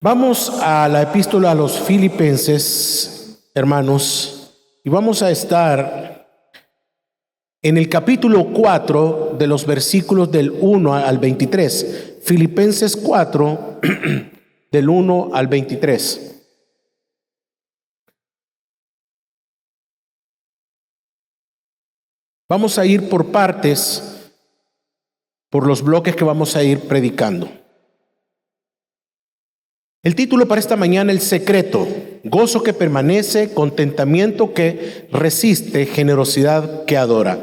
Vamos a la epístola a los Filipenses, hermanos, y vamos a estar en el capítulo 4 de los versículos del 1 al 23. Filipenses 4, del 1 al 23. Vamos a ir por partes, por los bloques que vamos a ir predicando. El título para esta mañana: el secreto, gozo que permanece, contentamiento que resiste, generosidad que adora.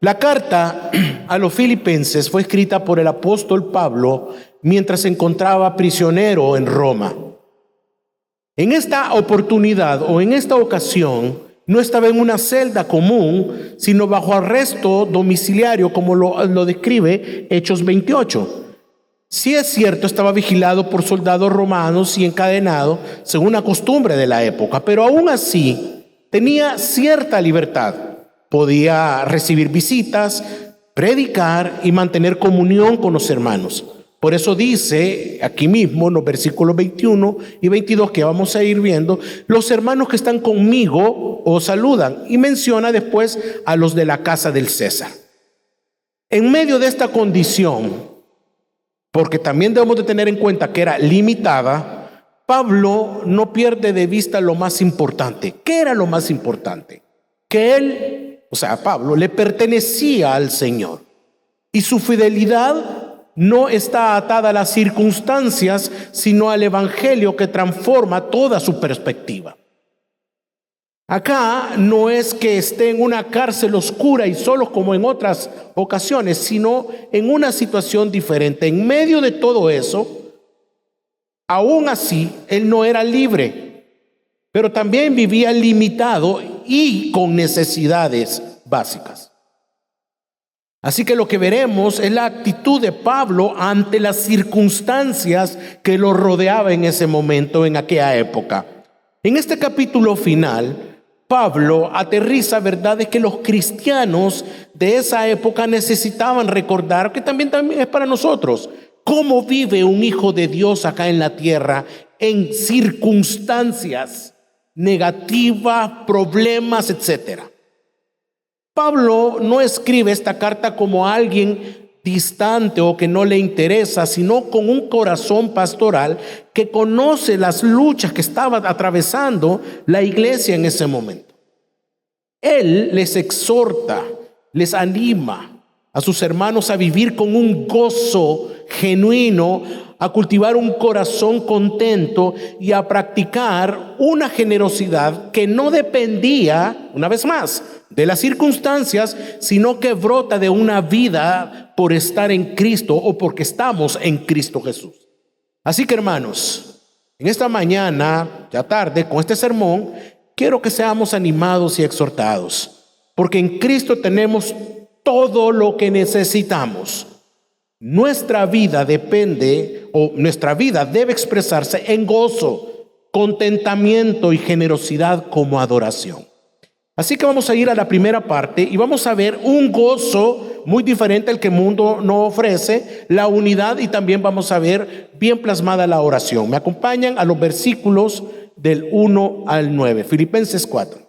La carta a los Filipenses fue escrita por el apóstol Pablo mientras se encontraba prisionero en Roma. En esta oportunidad o en esta ocasión no estaba en una celda común, sino bajo arresto domiciliario, como lo describe Hechos 28. Sí es cierto, estaba vigilado por soldados romanos y encadenado según la costumbre de la época, pero aún así tenía cierta libertad. Podía recibir visitas, predicar y mantener comunión con los hermanos. Por eso dice aquí mismo en los versículos 21 y 22 que vamos a ir viendo: los hermanos que están conmigo os saludan, y menciona después a los de la casa del César. En medio de esta condición, porque también debemos de tener en cuenta que era limitada, Pablo no pierde de vista lo más importante. ¿Qué era lo más importante? Que él, Pablo, le pertenecía al Señor, y su fidelidad no está atada a las circunstancias, sino al evangelio que transforma toda su perspectiva. Acá no es que esté en una cárcel oscura y solo como en otras ocasiones, sino en una situación diferente. En medio de todo eso, aún así, él no era libre, pero también vivía limitado y con necesidades básicas. Así que lo que veremos es la actitud de Pablo ante las circunstancias que lo rodeaban en ese momento, en aquella época. En este capítulo final, Pablo aterriza verdades que los cristianos de esa época necesitaban recordar, que también es para nosotros. ¿Cómo vive un hijo de Dios acá en la tierra en circunstancias negativas, problemas, etcétera? Pablo no escribe esta carta como alguien distante o que no le interesa, sino con un corazón pastoral que conoce las luchas que estaba atravesando la iglesia en ese momento. Él les exhorta, les anima a sus hermanos a vivir con un gozo genuino, a cultivar un corazón contento y a practicar una generosidad que no dependía, una vez más, de las circunstancias, sino que brota de una vida por estar en Cristo o porque estamos en Cristo Jesús. Así que, hermanos, en esta mañana, ya tarde, con este sermón, quiero que seamos animados y exhortados, porque en Cristo tenemos todo lo que necesitamos. Nuestra vida nuestra vida debe expresarse en gozo, contentamiento y generosidad como adoración. Así que vamos a ir a la primera parte y vamos a ver un gozo muy diferente al que el mundo nos ofrece, la unidad, y también vamos a ver bien plasmada la oración. Me acompañan a los versículos del 1 al 9, Filipenses 4.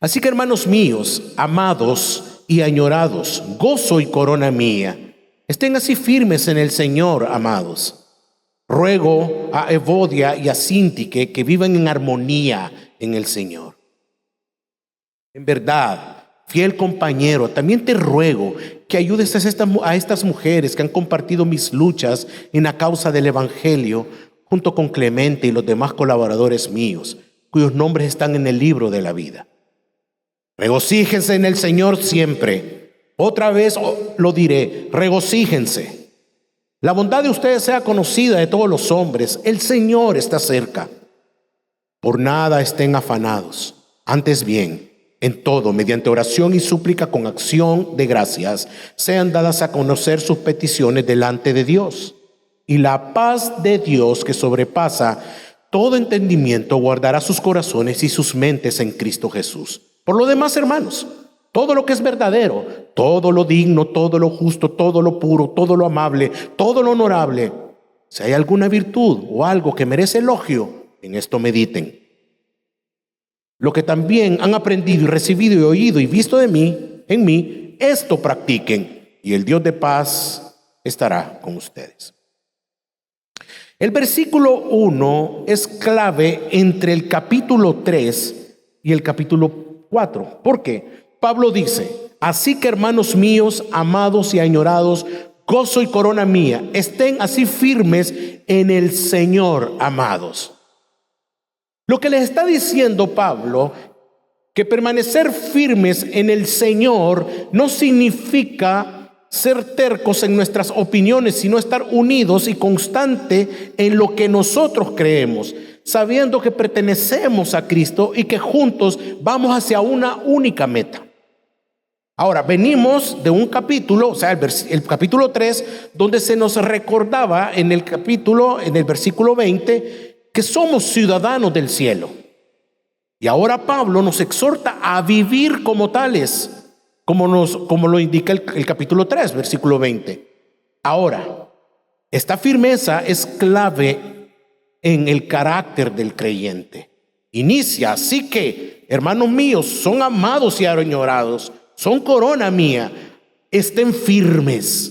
Así que, hermanos míos, amados y añorados, gozo y corona mía, estén así firmes en el Señor, amados. Ruego a Evodia y a Síntique que vivan en armonía en el Señor. En verdad, fiel compañero, también te ruego que ayudes a estas mujeres que han compartido mis luchas en la causa del Evangelio, junto con Clemente y los demás colaboradores míos, cuyos nombres están en el libro de la vida. Regocíjense en el Señor siempre. Otra vez lo diré, regocíjense. La bondad de ustedes sea conocida de todos los hombres. El Señor está cerca. Por nada estén afanados, antes bien, en todo, mediante oración y súplica con acción de gracias, sean dadas a conocer sus peticiones delante de Dios. Y la paz de Dios, que sobrepasa todo entendimiento, guardará sus corazones y sus mentes en Cristo Jesús. Por lo demás, hermanos, todo lo que es verdadero, todo lo digno, todo lo justo, todo lo puro, todo lo amable, todo lo honorable, Si hay alguna virtud o algo que merece elogio, en esto mediten. Lo que también han aprendido y recibido y oído y visto de mí, en mí, esto practiquen, y el Dios de paz estará con ustedes. El versículo 1 es clave entre el capítulo 3 y el capítulo 4. ¿Por qué? Pablo dice: así que, hermanos míos, amados y añorados, gozo y corona mía, estén así firmes en el Señor, amados. Lo que les está diciendo Pablo, que permanecer firmes en el Señor no significa ser tercos en nuestras opiniones, sino estar unidos y constante en lo que nosotros creemos, sabiendo que pertenecemos a Cristo y que juntos vamos hacia una única meta. Ahora, venimos de un capítulo, o sea, el capítulo 3, donde se nos recordaba en el versículo 20, que somos ciudadanos del cielo. Y ahora Pablo nos exhorta a vivir como tales, como lo indica el capítulo 3, versículo 20. Ahora, esta firmeza es clave en el carácter del creyente. Inicia: así que, hermanos míos, son amados y añorados, son corona mía, estén firmes.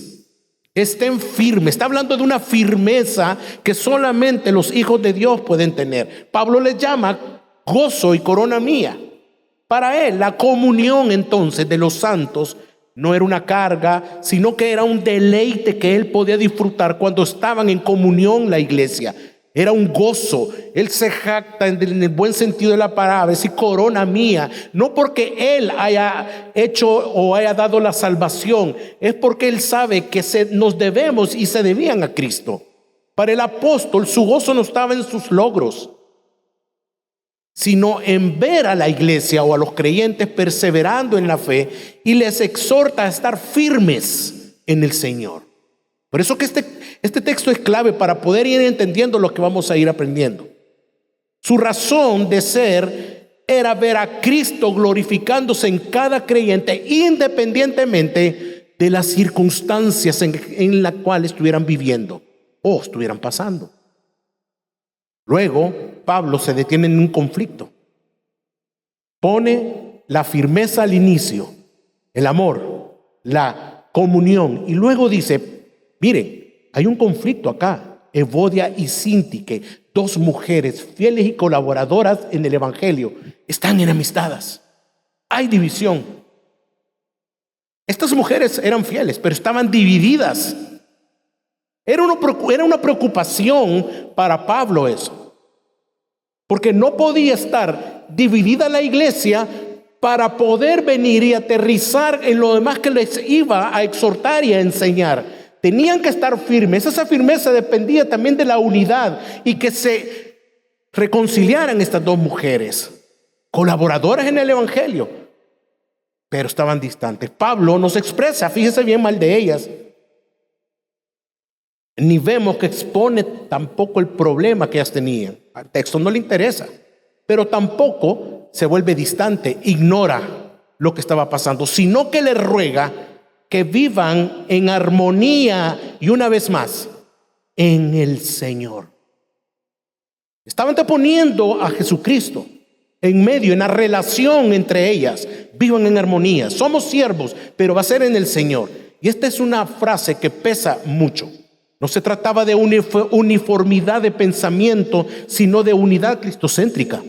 Estén firmes. Está hablando de una firmeza que solamente los hijos de Dios pueden tener. Pablo les llama gozo y corona mía. Para él, la comunión entonces de los santos no era una carga, sino que era un deleite que él podía disfrutar cuando estaban en comunión la iglesia. Era un gozo. Él se jacta en el buen sentido de la palabra, es decir, corona mía. No porque él haya hecho o haya dado la salvación, es porque él sabe que nos debemos y se debían a Cristo. Para el apóstol, su gozo no estaba en sus logros, sino en ver a la iglesia o a los creyentes perseverando en la fe, y les exhorta a estar firmes en el Señor. Por eso que este texto es clave para poder ir entendiendo lo que vamos a ir aprendiendo. Su razón de ser era ver a Cristo glorificándose en cada creyente, independientemente de las circunstancias en las cuales estuvieran viviendo o estuvieran pasando. Luego, Pablo se detiene en un conflicto. Pone la firmeza al inicio, el amor, la comunión, y luego dice: miren, hay un conflicto acá. Evodia y Síntique, dos mujeres fieles y colaboradoras en el evangelio, están enemistadas. Hay división. Estas mujeres eran fieles, pero estaban divididas. Era una preocupación para Pablo eso, porque no podía estar dividida la iglesia para poder venir y aterrizar en lo demás que les iba a exhortar y a enseñar. Tenían que estar firmes. Esa firmeza dependía también de la unidad y que se reconciliaran estas dos mujeres, colaboradoras en el evangelio, pero estaban distantes. Pablo nos expresa, fíjese bien, mal de ellas. Ni vemos que expone tampoco el problema que ellas tenían. Al texto no le interesa, pero tampoco se vuelve distante, ignora lo que estaba pasando, sino que le ruega que vivan en armonía y, una vez más, en el Señor. Estaban anteponiendo a Jesucristo en medio, en la relación entre ellas. Vivan en armonía. Somos siervos, pero va a ser en el Señor. Y esta es una frase que pesa mucho. No se trataba de uniformidad de pensamiento, sino de unidad cristocéntrica.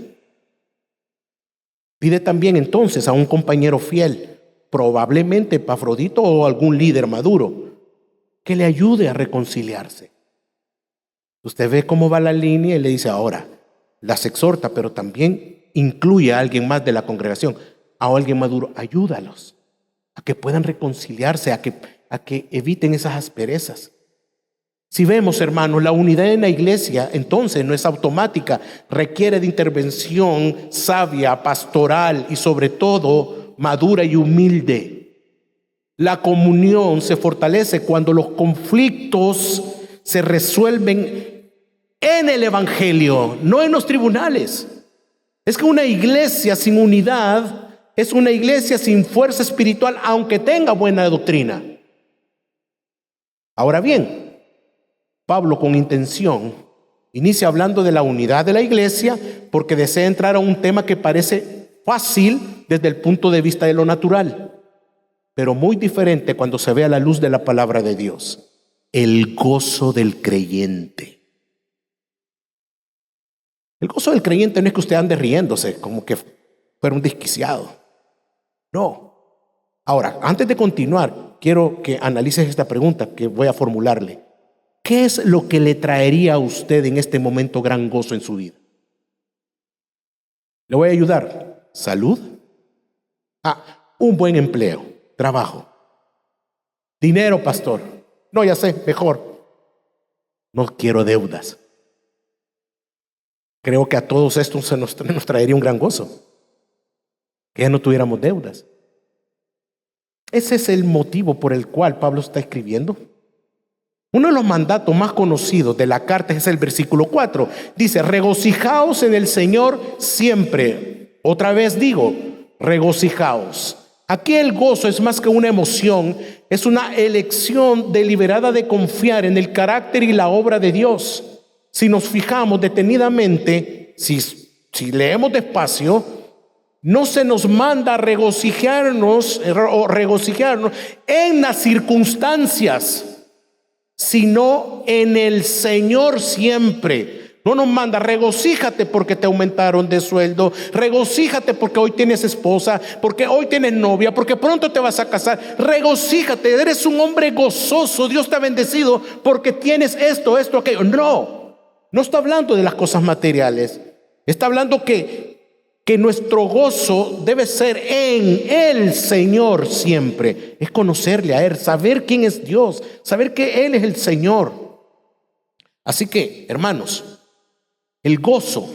Pide también entonces a un compañero fiel, probablemente Epafrodito o algún líder maduro, que le ayude a reconciliarse. Usted ve cómo va la línea y le dice: ahora las exhorta, pero también incluye a alguien más de la congregación, a alguien maduro. Ayúdalos a que puedan reconciliarse, a que eviten esas asperezas. Si vemos, hermanos, la unidad en la iglesia entonces no es automática, requiere de intervención sabia, pastoral y sobre todo madura y humilde. La comunión se fortalece cuando los conflictos se resuelven en el evangelio, no en los tribunales. Es que una iglesia sin unidad es una iglesia sin fuerza espiritual, aunque tenga buena doctrina. Ahora bien, Pablo, con intención, inicia hablando de la unidad de la iglesia porque desea entrar a un tema que parece fácil desde el punto de vista de lo natural, pero muy diferente cuando se ve a la luz de la palabra de Dios. El gozo del creyente. El gozo del creyente no es que usted ande riéndose como que fuera un desquiciado. No. Ahora, antes de continuar, quiero que analices esta pregunta que voy a formularle. ¿Qué es lo que le traería a usted en este momento gran gozo en su vida? Le voy a ayudar. ¿Salud? Un buen empleo, trabajo. Dinero, pastor. No, ya sé, mejor. No quiero deudas. Creo que a todos estos nos traería un gran gozo. Que ya no tuviéramos deudas. Ese es el motivo por el cual Pablo está escribiendo. Uno de los mandatos más conocidos de la carta es el versículo 4. Dice, regocijaos en el Señor siempre. Otra vez digo, regocijaos. Aquí el gozo es más que una emoción, es una elección deliberada de confiar en el carácter y la obra de Dios. Si nos fijamos detenidamente, si leemos despacio, no se nos manda a regocijarnos en las circunstancias, sino en el Señor siempre. No nos manda, regocíjate porque te aumentaron de sueldo, regocíjate porque hoy tienes esposa, porque hoy tienes novia, porque pronto te vas a casar. Regocíjate, eres un hombre gozoso, Dios te ha bendecido porque tienes esto, aquello. No está hablando de las cosas materiales. Está hablando que nuestro gozo debe ser en el Señor siempre. Es conocerle a Él, saber quién es Dios, saber que Él es el Señor. Así que, hermanos, el gozo,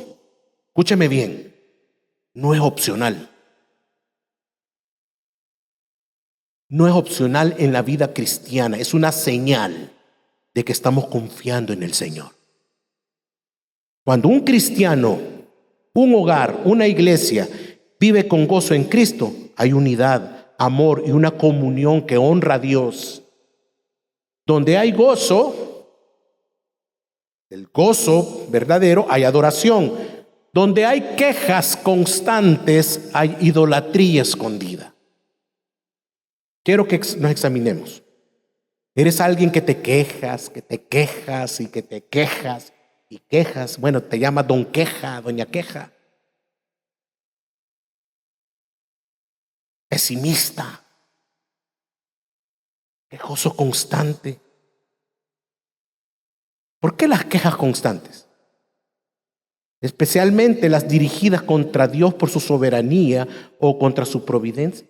escúcheme bien, no es opcional. No es opcional en la vida cristiana, es una señal de que estamos confiando en el Señor. Cuando un cristiano, un hogar, una iglesia vive con gozo en Cristo, hay unidad, amor y una comunión que honra a Dios. Donde hay gozo, el gozo verdadero, hay adoración. Donde hay quejas constantes, hay idolatría escondida. Quiero que nos examinemos. ¿Eres alguien que te quejas y que te quejas y quejas? Bueno, te llama don queja, doña queja. Pesimista. Quejoso constante. ¿Por qué las quejas constantes? Especialmente las dirigidas contra Dios por su soberanía o contra su providencia.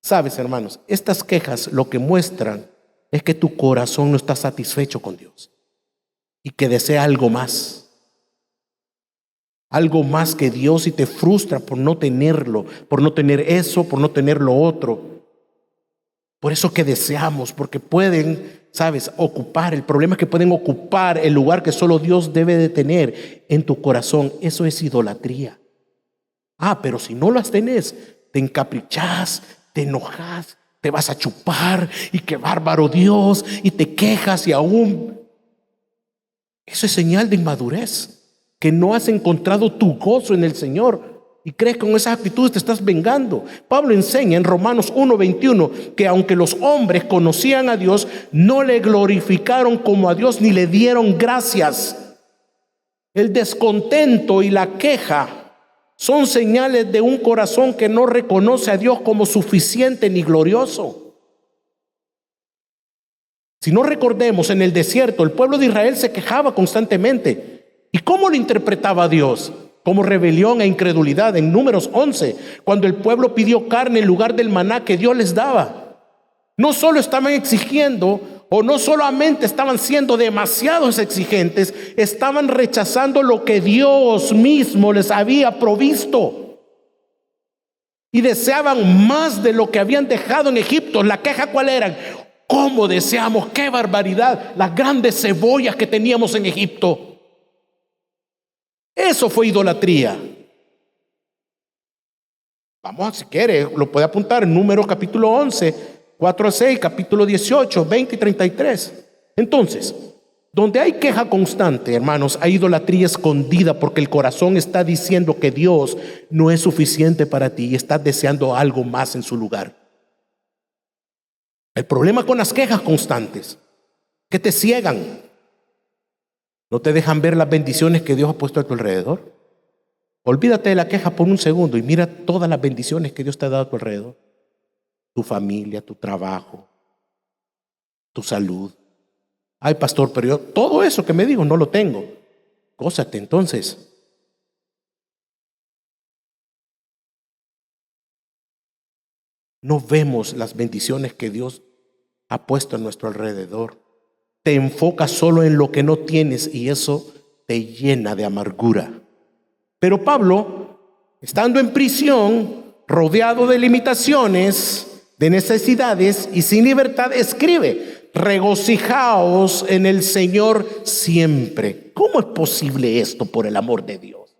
Sabes, hermanos, estas quejas lo que muestran es que tu corazón no está satisfecho con Dios y que desea algo más que Dios, y te frustra por no tenerlo, por no tener eso, por no tener lo otro. Por eso que deseamos, porque pueden, sabes, ocupar, el problema es que pueden ocupar el lugar que solo Dios debe de tener en tu corazón. Eso es idolatría. Pero si no las tenés, te encaprichás, te enojas, te vas a chupar y qué bárbaro Dios, y te quejas y aún. Eso es señal de inmadurez, que no has encontrado tu gozo en el Señor y crees que con esas actitudes te estás vengando. Pablo enseña en Romanos 1:21 que aunque los hombres conocían a Dios, no le glorificaron como a Dios ni le dieron gracias. El descontento y la queja son señales de un corazón que no reconoce a Dios como suficiente ni glorioso. Si no recordemos, en el desierto el pueblo de Israel se quejaba constantemente. ¿Y cómo lo interpretaba Dios? Como rebelión e incredulidad. En Números 11, cuando el pueblo pidió carne en lugar del maná que Dios les daba, no solo estaban exigiendo, o no solamente estaban siendo demasiados exigentes, estaban rechazando lo que Dios mismo les había provisto y deseaban más de lo que habían dejado en Egipto. La queja, ¿cuál era? ¿Cómo deseamos? ¡Qué barbaridad! Las grandes cebollas que teníamos en Egipto. Eso fue idolatría. Vamos, si quiere, lo puede apuntar en Números capítulo 11, 4 a 6, capítulo 18, 20 y 33. Entonces, Donde hay queja constante, hermanos, hay idolatría escondida porque el corazón está diciendo que Dios no es suficiente para ti y estás deseando algo más en su lugar. El problema con las quejas constantes, que te ciegan, no te dejan ver las bendiciones que Dios ha puesto a tu alrededor. Olvídate de la queja por un segundo y mira todas las bendiciones que Dios te ha dado a tu alrededor. Tu familia, tu trabajo, tu salud. Ay, pastor, pero yo todo eso que me digo no lo tengo. Gózate entonces. No vemos las bendiciones que Dios ha puesto a nuestro alrededor. Te enfocas solo en lo que no tienes y eso te llena de amargura. Pero Pablo, estando en prisión, rodeado de limitaciones, de necesidades y sin libertad, escribe: regocijaos en el Señor siempre. ¿Cómo es posible esto, por el amor de Dios?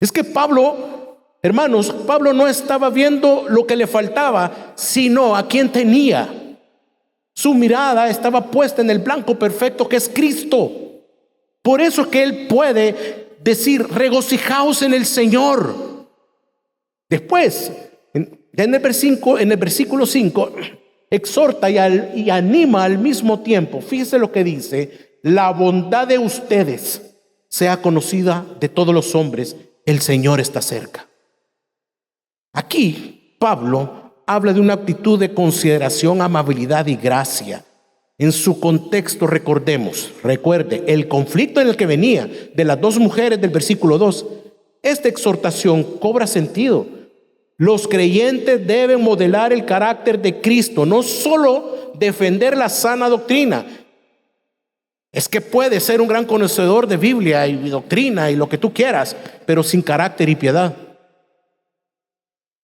Es que Pablo, hermanos, Pablo no estaba viendo lo que le faltaba, sino a quien tenía. Su mirada estaba puesta en el blanco perfecto que es Cristo. Por eso es que él puede decir: regocijaos en el Señor. Después, en el versículo 5, exhorta y anima al mismo tiempo. Fíjese lo que dice: la bondad de ustedes sea conocida de todos los hombres, el Señor está cerca. Aquí Pablo habla de una actitud de consideración, amabilidad y gracia. En su contexto, recuerde el conflicto en el que venía de las dos mujeres del versículo 2. Esta exhortación cobra sentido. Los creyentes deben modelar el carácter de Cristo, no solo defender la sana doctrina. Es que puede ser un gran conocedor de Biblia y doctrina y lo que tú quieras, pero sin carácter y piedad.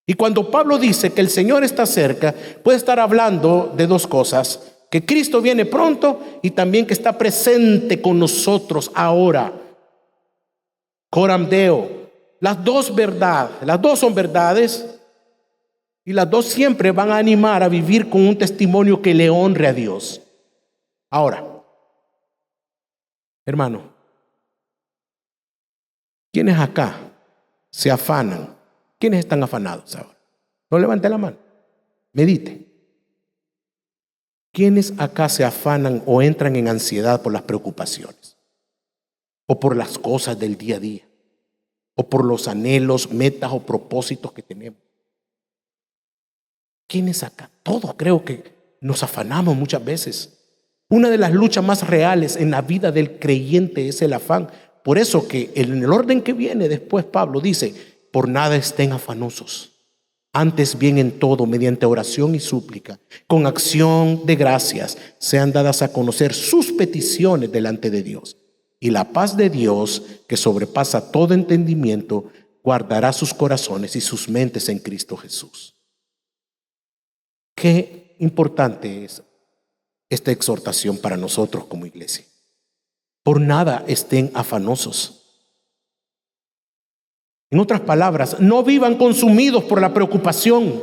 Y cuando Pablo dice que el Señor está cerca, puede estar hablando de dos cosas: que Cristo viene pronto y también que está presente con nosotros ahora. Coram Deo. Las dos son verdades, y las dos siempre van a animar a vivir con un testimonio que le honre a Dios. Ahora, hermano, ¿quiénes acá se afanan? ¿Quiénes están afanados ahora? No levante la mano. Medite. ¿Quiénes acá se afanan o entran en ansiedad por las preocupaciones? O por las cosas del día a día. O por los anhelos, metas o propósitos que tenemos. ¿Quiénes acá? Todos creo que nos afanamos muchas veces. Una de las luchas más reales en la vida del creyente es el afán. Por eso que en el orden que viene después Pablo dice: por nada estén afanosos, antes bien en todo, mediante oración y súplica, con acción de gracias, sean dadas a conocer sus peticiones delante de Dios. Y la paz de Dios, que sobrepasa todo entendimiento, guardará sus corazones y sus mentes en Cristo Jesús. Qué importante es esta exhortación para nosotros como iglesia. Por nada estén afanosos. En otras palabras, no vivan consumidos por la preocupación.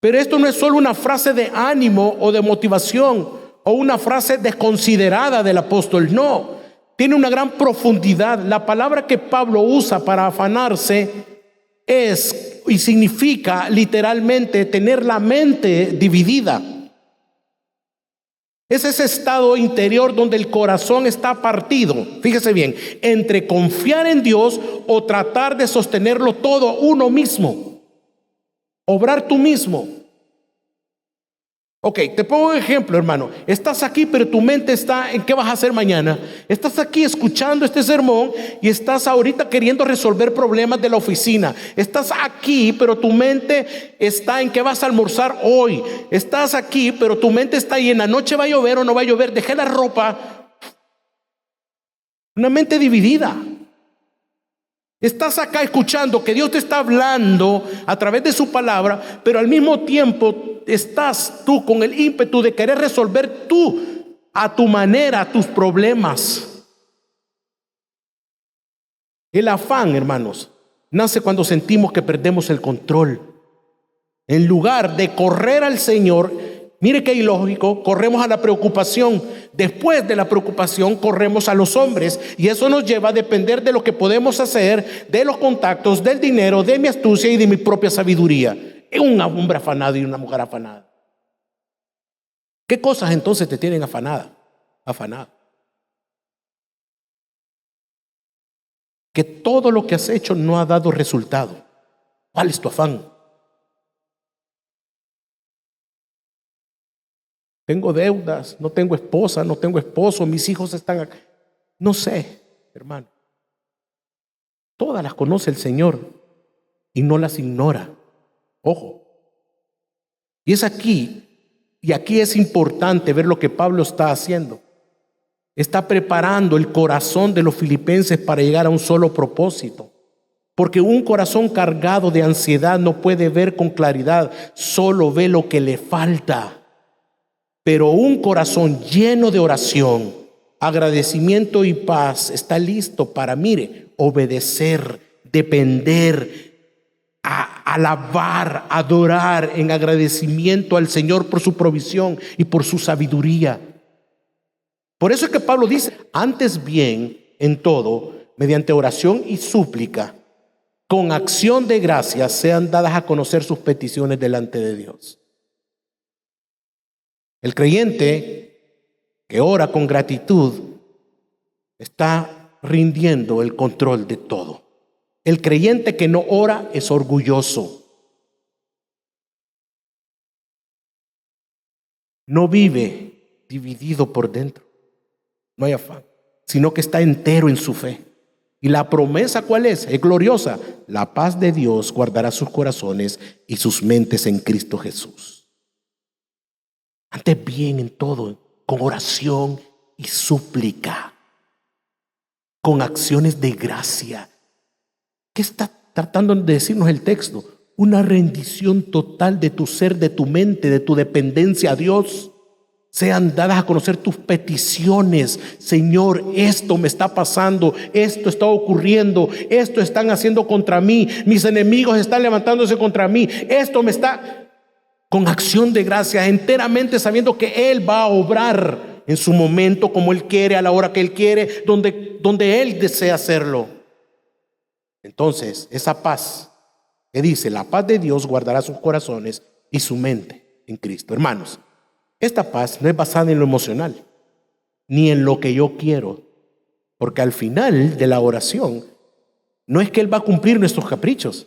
Pero esto no es solo una frase de ánimo o de motivación o una frase desconsiderada del apóstol. No, tiene una gran profundidad. La palabra que Pablo usa para afanarse es y significa literalmente tener la mente dividida. Es ese estado interior donde el corazón está partido, fíjese bien, entre confiar en Dios o tratar de sostenerlo todo uno mismo. Obrar tú mismo. Ok, te pongo un ejemplo, hermano. Estás aquí, pero tu mente está en qué vas a hacer mañana. Estás aquí escuchando este sermón y estás ahorita queriendo resolver problemas de la oficina. Estás aquí, pero tu mente está en qué vas a almorzar hoy. Estás aquí, pero tu mente está ahí en la noche: ¿va a llover o no va a llover? Dejé la ropa. Una mente dividida. Estás acá escuchando que Dios te está hablando a través de su palabra, pero al mismo tiempo estás tú con el ímpetu de querer resolver tú a tu manera tus problemas. El afán, hermanos, nace cuando sentimos que perdemos el control. En lugar de correr al Señor Mire qué ilógico, corremos a la preocupación. Después de la preocupación corremos a los hombres, y eso nos lleva a depender de lo que podemos hacer, de los contactos, del dinero, de mi astucia y de mi propia sabiduría. Es un hombre afanado y una mujer afanada. ¿Qué cosas entonces te tienen afanado? Que todo lo que has hecho no ha dado resultado. ¿Cuál es tu afán? Tengo deudas, no tengo esposa, no tengo esposo, mis hijos están acá. No sé, hermano. Todas las conoce el Señor y no las ignora. Ojo. Y es aquí, y aquí es importante ver lo que Pablo está haciendo. Está preparando el corazón de los filipenses para llegar a un solo propósito. Porque un corazón cargado de ansiedad no puede ver con claridad, solo ve lo que le falta. Pero un corazón lleno de oración, agradecimiento y paz está listo para, mire, obedecer, depender, alabar, adorar en agradecimiento al Señor por su provisión y por su sabiduría. Por eso es que Pablo dice, antes bien, en todo, mediante oración y súplica, con acción de gracias sean dadas a conocer sus peticiones delante de Dios. El creyente que ora con gratitud está rindiendo el control de todo. El creyente que no ora es orgulloso. No vive dividido por dentro. No hay afán, sino que está entero en su fe. ¿Y la promesa cuál es? Es gloriosa. La paz de Dios guardará sus corazones y sus mentes en Cristo Jesús. Antes bien en todo, con oración y súplica, con acciones de gracia. ¿Qué está tratando de decirnos el texto? Una rendición total de tu ser, de tu mente, de tu dependencia a Dios. Sean dadas a conocer tus peticiones. Señor, esto me está pasando, esto está ocurriendo, esto están haciendo contra mí, mis enemigos están levantándose contra mí, esto me está... Con acción de gracias, enteramente sabiendo que Él va a obrar en su momento, como Él quiere, a la hora que Él quiere, donde Él desea hacerlo. Entonces, esa paz que dice, la paz de Dios guardará sus corazones y su mente en Cristo. Hermanos, esta paz no es basada en lo emocional, ni en lo que yo quiero, porque al final de la oración, no es que Él va a cumplir nuestros caprichos,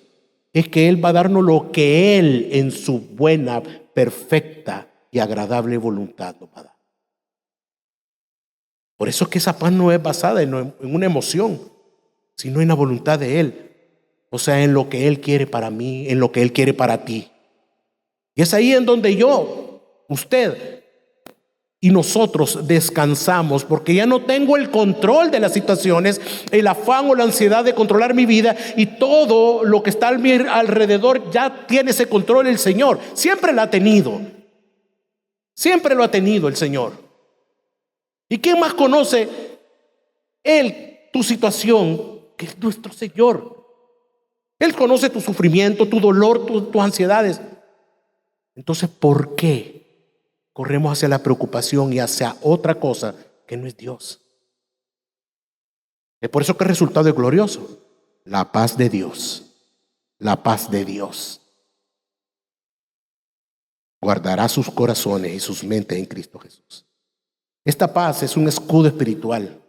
es que Él va a darnos lo que Él en su buena, perfecta y agradable voluntad nos va a dar. Por eso es que esa paz no es basada en una emoción, sino en la voluntad de Él. O sea, en lo que Él quiere para mí, en lo que Él quiere para ti. Y es ahí en donde yo, usted y nosotros descansamos, porque ya no tengo el control de las situaciones, el afán o la ansiedad de controlar mi vida, y todo lo que está a mi alrededor ya tiene ese control el Señor. Siempre lo ha tenido. Siempre lo ha tenido el Señor. ¿Y quién más conoce Él tu situación que es nuestro Señor? Él conoce tu sufrimiento, tu dolor, tus ansiedades. Entonces, ¿por qué corremos hacia la preocupación y hacia otra cosa que no es Dios? Es por eso que el resultado es glorioso. La paz de Dios. La paz de Dios guardará sus corazones y sus mentes en Cristo Jesús. Esta paz es un escudo espiritual.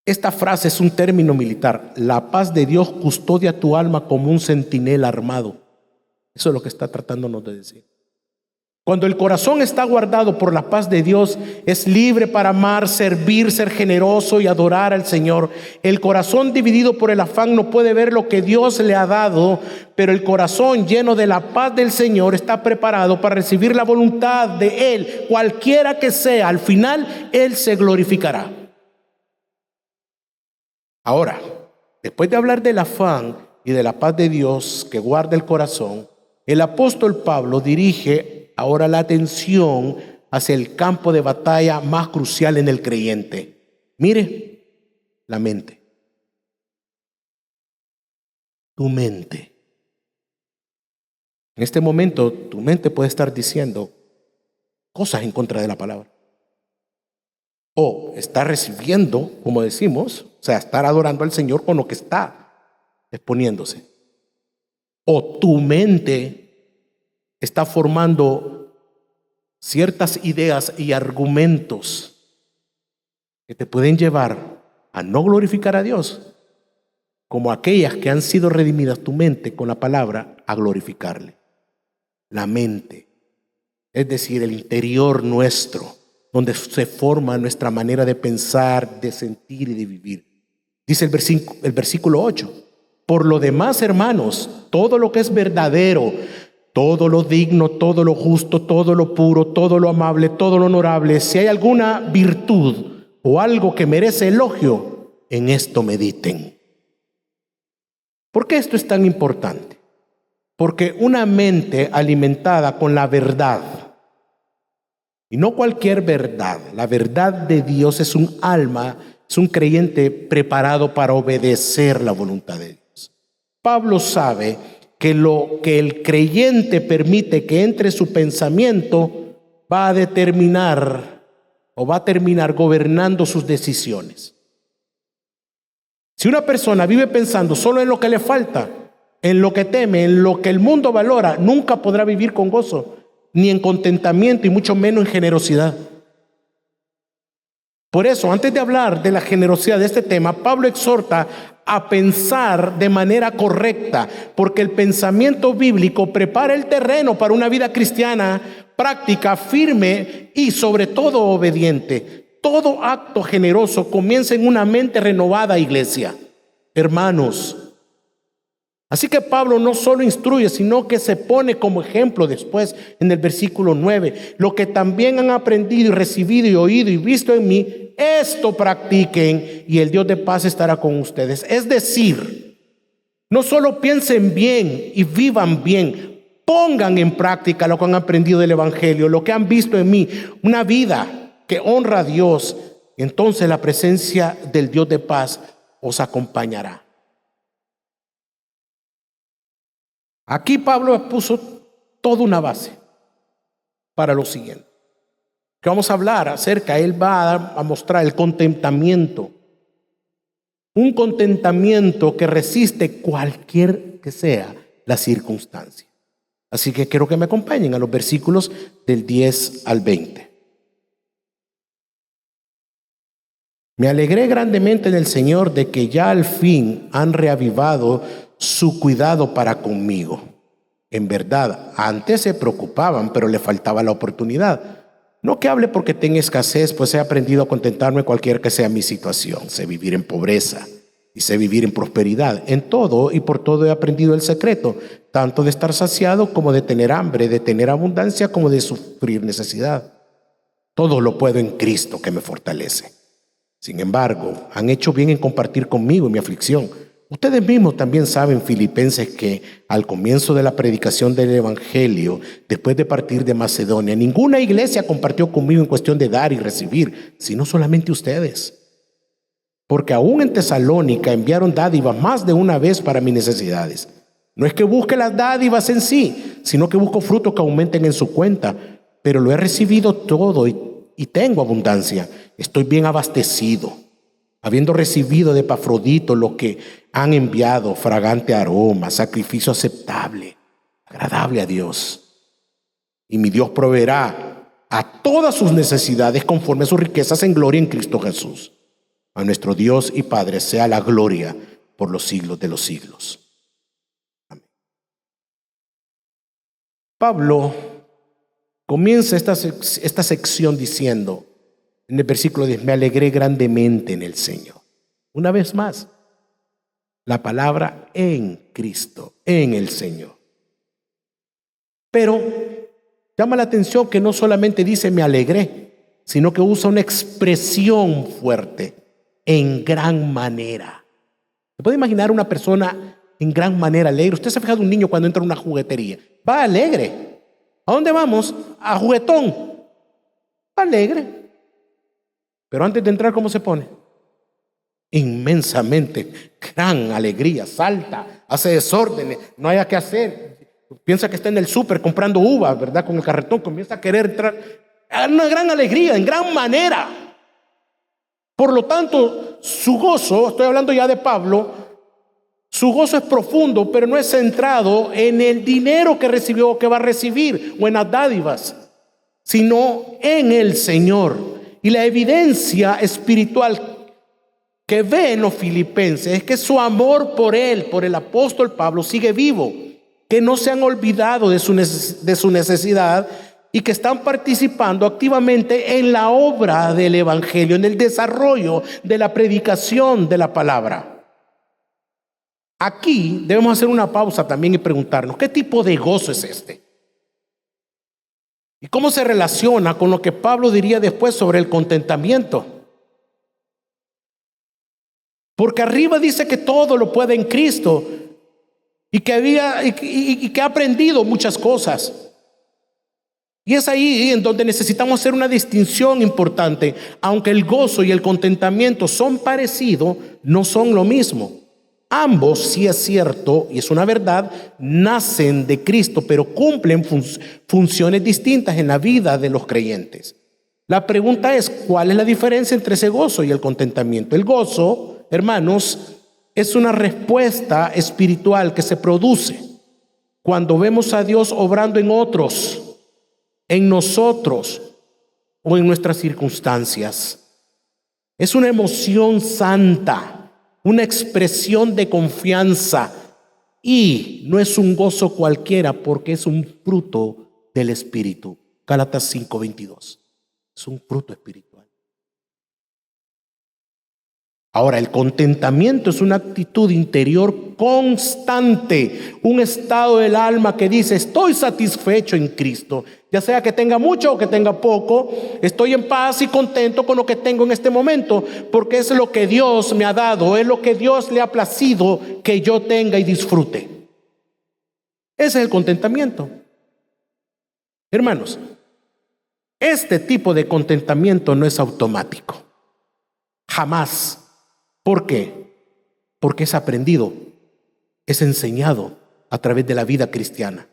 Esta frase es un término militar. La paz de Dios custodia tu alma como un centinela armado. Eso es lo que está tratándonos de decir. Cuando el corazón está guardado por la paz de Dios, es libre para amar, servir, ser generoso y adorar al Señor. El corazón dividido por el afán no puede ver lo que Dios le ha dado, pero el corazón lleno de la paz del Señor está preparado para recibir la voluntad de Él, cualquiera que sea. Al final, Él se glorificará. Ahora, después de hablar del afán y de la paz de Dios que guarda el corazón, el apóstol Pablo dirige ahora la atención hacia el campo de batalla más crucial en el creyente. Mire, la mente. Tu mente. En este momento tu mente puede estar diciendo cosas en contra de la palabra. O está recibiendo, como decimos, o sea, estar adorando al Señor con lo que está exponiéndose. O tu mente está formando ciertas ideas y argumentos que te pueden llevar a no glorificar a Dios, como aquellas que han sido redimidas tu mente con la palabra, a glorificarle. La mente, es decir, el interior nuestro, donde se forma nuestra manera de pensar, de sentir y de vivir. Dice el versículo 8: por lo demás, hermanos, todo lo que es verdadero, todo lo digno, todo lo justo, todo lo puro, todo lo amable, todo lo honorable, si hay alguna virtud o algo que merece elogio, en esto mediten. ¿Por qué esto es tan importante? Porque una mente alimentada con la verdad, y no cualquier verdad, la verdad de Dios, es un alma, es un creyente preparado para obedecer la voluntad de Dios. Pablo sabe que lo que el creyente permite que entre su pensamiento va a determinar o va a terminar gobernando sus decisiones. Si una persona vive pensando solo en lo que le falta, en lo que teme, en lo que el mundo valora, nunca podrá vivir con gozo, ni en contentamiento y mucho menos en generosidad. Por eso, antes de hablar de la generosidad de este tema, Pablo exhorta a pensar de manera correcta, porque el pensamiento bíblico prepara el terreno para una vida cristiana práctica, firme y sobre todo obediente. Todo acto generoso comienza en una mente renovada, iglesia, hermanos. Así que Pablo no solo instruye, sino que se pone como ejemplo después en el versículo 9. Lo que también han aprendido y recibido y oído y visto en mí, esto practiquen y el Dios de paz estará con ustedes. Es decir, no solo piensen bien y vivan bien, pongan en práctica lo que han aprendido del Evangelio, lo que han visto en mí, una vida que honra a Dios. Entonces la presencia del Dios de paz os acompañará. Aquí Pablo puso toda una base para lo siguiente, que vamos a hablar acerca. Él va a mostrar el contentamiento, un contentamiento que resiste cualquier que sea la circunstancia. Así que quiero que me acompañen a los versículos del 10 al 20. Me alegré grandemente en el Señor de que ya al fin han reavivado su cuidado para conmigo. En verdad, antes se preocupaban, pero le faltaba la oportunidad. No que hable porque tenga escasez, pues he aprendido a contentarme cualquier que sea mi situación. Sé vivir en pobreza y sé vivir en prosperidad. En todo y por todo he aprendido el secreto, tanto de estar saciado como de tener hambre, de tener abundancia como de sufrir necesidad. Todo lo puedo en Cristo que me fortalece. Sin embargo, han hecho bien en compartir conmigo mi aflicción. Ustedes mismos también saben, filipenses, que al comienzo de la predicación del Evangelio, después de partir de Macedonia, ninguna iglesia compartió conmigo en cuestión de dar y recibir, sino solamente ustedes. Porque aún en Tesalónica enviaron dádivas más de una vez para mis necesidades. No es que busque las dádivas en sí, sino que busco frutos que aumenten en su cuenta. Pero lo he recibido todo y tengo abundancia. Estoy bien abastecido, habiendo recibido de Epafrodito lo que han enviado, fragante aroma, sacrificio aceptable, agradable a Dios. Y mi Dios proveerá a todas sus necesidades conforme a sus riquezas en gloria en Cristo Jesús. A nuestro Dios y Padre sea la gloria por los siglos de los siglos. Amén. Pablo comienza esta sección diciendo, en el versículo 10, me alegré grandemente en el Señor. Una vez más, la palabra en Cristo, en el Señor. Pero llama la atención que no solamente dice me alegré, sino que usa una expresión fuerte, en gran manera. ¿Se puede imaginar una persona en gran manera alegre? Usted se ha fijado un niño cuando entra a una juguetería, va alegre. ¿A dónde vamos? A juguetón. Alegre. Pero antes de entrar, ¿cómo se pone? Inmensamente, gran alegría, salta, hace desórdenes, no haya que hacer, Piensa que está en el súper comprando uvas, ¿verdad? Con el carretón, comienza a querer entrar. Una gran alegría, en gran manera. Por lo tanto, su gozo, estoy hablando ya de Pablo, su gozo es profundo, pero no es centrado en el dinero que recibió o que va a recibir o en las dádivas, sino en el Señor. Y la evidencia espiritual que ve en los filipenses es que su amor por él, por el apóstol Pablo, sigue vivo, que no se han olvidado de su necesidad y que están participando activamente en la obra del evangelio, en el desarrollo de la predicación de la palabra. Aquí debemos hacer una pausa también y preguntarnos, ¿qué tipo de gozo es este? ¿Y cómo se relaciona con lo que Pablo diría después sobre el contentamiento? Porque arriba dice que todo lo puede en Cristo y que ha aprendido muchas cosas. Y es ahí en donde necesitamos hacer una distinción importante. Aunque el gozo y el contentamiento son parecidos, no son lo mismo. Ambos, sí es cierto, y es una verdad, nacen de Cristo, pero cumplen funciones distintas en la vida de los creyentes. La pregunta es, ¿cuál es la diferencia entre ese gozo y el contentamiento? El gozo, hermanos, es una respuesta espiritual que se produce cuando vemos a Dios obrando en otros, en nosotros o en nuestras circunstancias. Es una emoción santa, una expresión de confianza, y no es un gozo cualquiera porque es un fruto del Espíritu. Gálatas 5:22. Es un fruto espiritual. Ahora, el contentamiento es una actitud interior constante, un estado del alma que dice: estoy satisfecho en Cristo, ya sea que tenga mucho o que tenga poco, estoy en paz y contento con lo que tengo en este momento, porque es lo que Dios me ha dado, es lo que Dios le ha placido que yo tenga y disfrute. Ese es el contentamiento. Hermanos, este tipo de contentamiento no es automático, jamás. ¿Por qué? Porque es aprendido, es enseñado a través de la vida cristiana.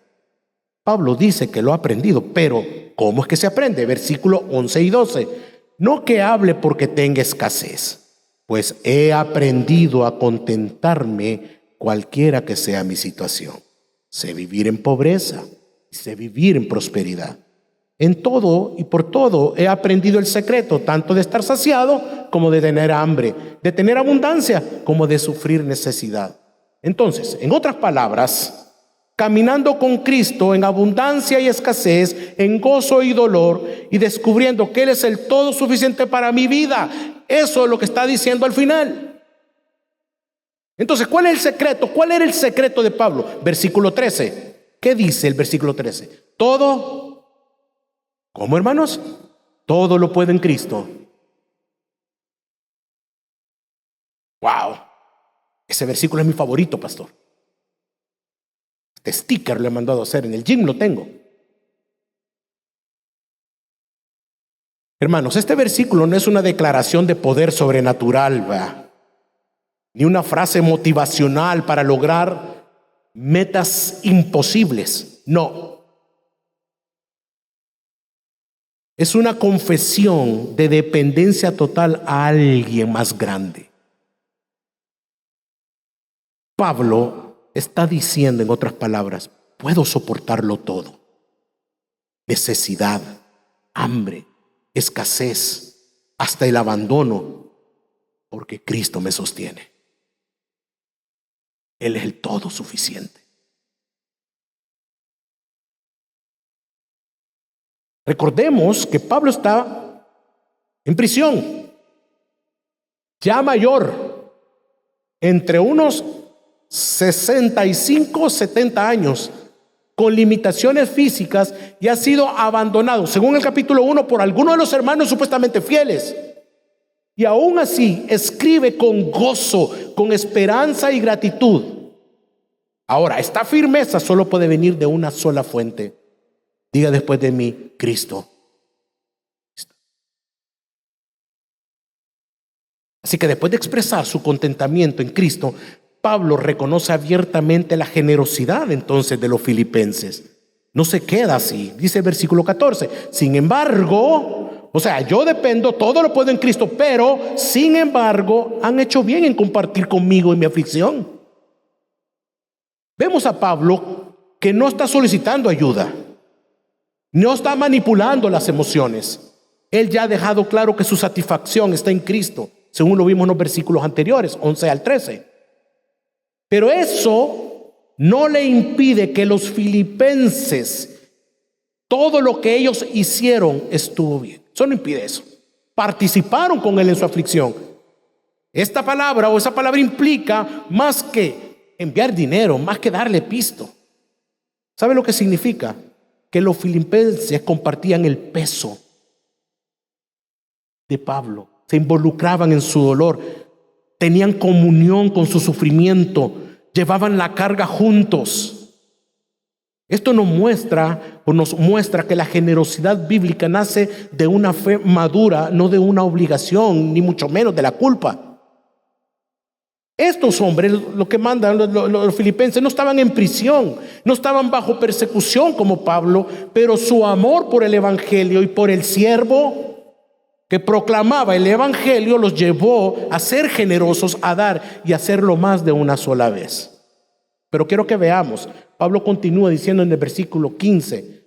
Pablo dice que lo ha aprendido, pero ¿cómo es que se aprende? Versículo 11 y 12. No que hable porque tenga escasez, pues he aprendido a contentarme cualquiera que sea mi situación. Sé vivir en pobreza, sé vivir en prosperidad. En todo y por todo he aprendido el secreto, tanto de estar saciado como de tener hambre, de tener abundancia como de sufrir necesidad. Entonces, en otras palabras, caminando con Cristo en abundancia y escasez, en gozo y dolor, y descubriendo que Él es el todo suficiente para mi vida. Eso es lo que está diciendo al final. Entonces, ¿cuál es el secreto? ¿Cuál era el secreto de Pablo? Versículo 13. ¿Qué dice el versículo 13? Todo. ¿Cómo, hermanos? Todo lo puedo en Cristo. Wow. Ese versículo es mi favorito, pastor. Este sticker lo he mandado a hacer, en el gym lo tengo. Hermanos, este versículo no es una declaración de poder sobrenatural, ¿verdad? Ni una frase motivacional para lograr metas imposibles. No. Es una confesión de dependencia total a alguien más grande. Pablo está diciendo, en otras palabras, puedo soportarlo todo. Necesidad, hambre, escasez, hasta el abandono, porque Cristo me sostiene. Él es el todo suficiente. Recordemos que Pablo está en prisión, ya mayor, entre unos 65, 70 años, con limitaciones físicas, y ha sido abandonado, según el capítulo 1, por algunos de los hermanos supuestamente fieles. Y aún así escribe con gozo, con esperanza y gratitud. Ahora, esta firmeza solo puede venir de una sola fuente. Diga después de mí: Cristo. Así que después de expresar su contentamiento en Cristo, Pablo reconoce abiertamente la generosidad entonces de los filipenses. No se queda así. Dice el versículo 14. Sin embargo, o sea, yo dependo, todo lo puedo en Cristo, pero sin embargo, han hecho bien en compartir conmigo en mi aflicción. Vemos a Pablo que no está solicitando ayuda, no está manipulando las emociones. Él ya ha dejado claro que su satisfacción está en Cristo, según lo vimos en los versículos anteriores, 11 al 13. Pero eso no le impide que los filipenses, todo lo que ellos hicieron estuvo bien. Eso no impide eso. Participaron con él en su aflicción. Esta palabra o esa palabra implica más que enviar dinero, más que darle pisto. ¿Sabe lo que significa? Que los filipenses compartían el peso de Pablo, se involucraban en su dolor, tenían comunión con su sufrimiento, llevaban la carga juntos. Esto nos muestra que la generosidad bíblica nace de una fe madura, no de una obligación, ni mucho menos de la culpa. Estos hombres, lo que mandan los filipenses, no estaban en prisión, no estaban bajo persecución como Pablo, pero su amor por el evangelio y por el siervo que proclamaba el evangelio los llevó a ser generosos, a dar y a hacerlo más de una sola vez. Pero quiero que veamos, Pablo continúa diciendo en el versículo 15,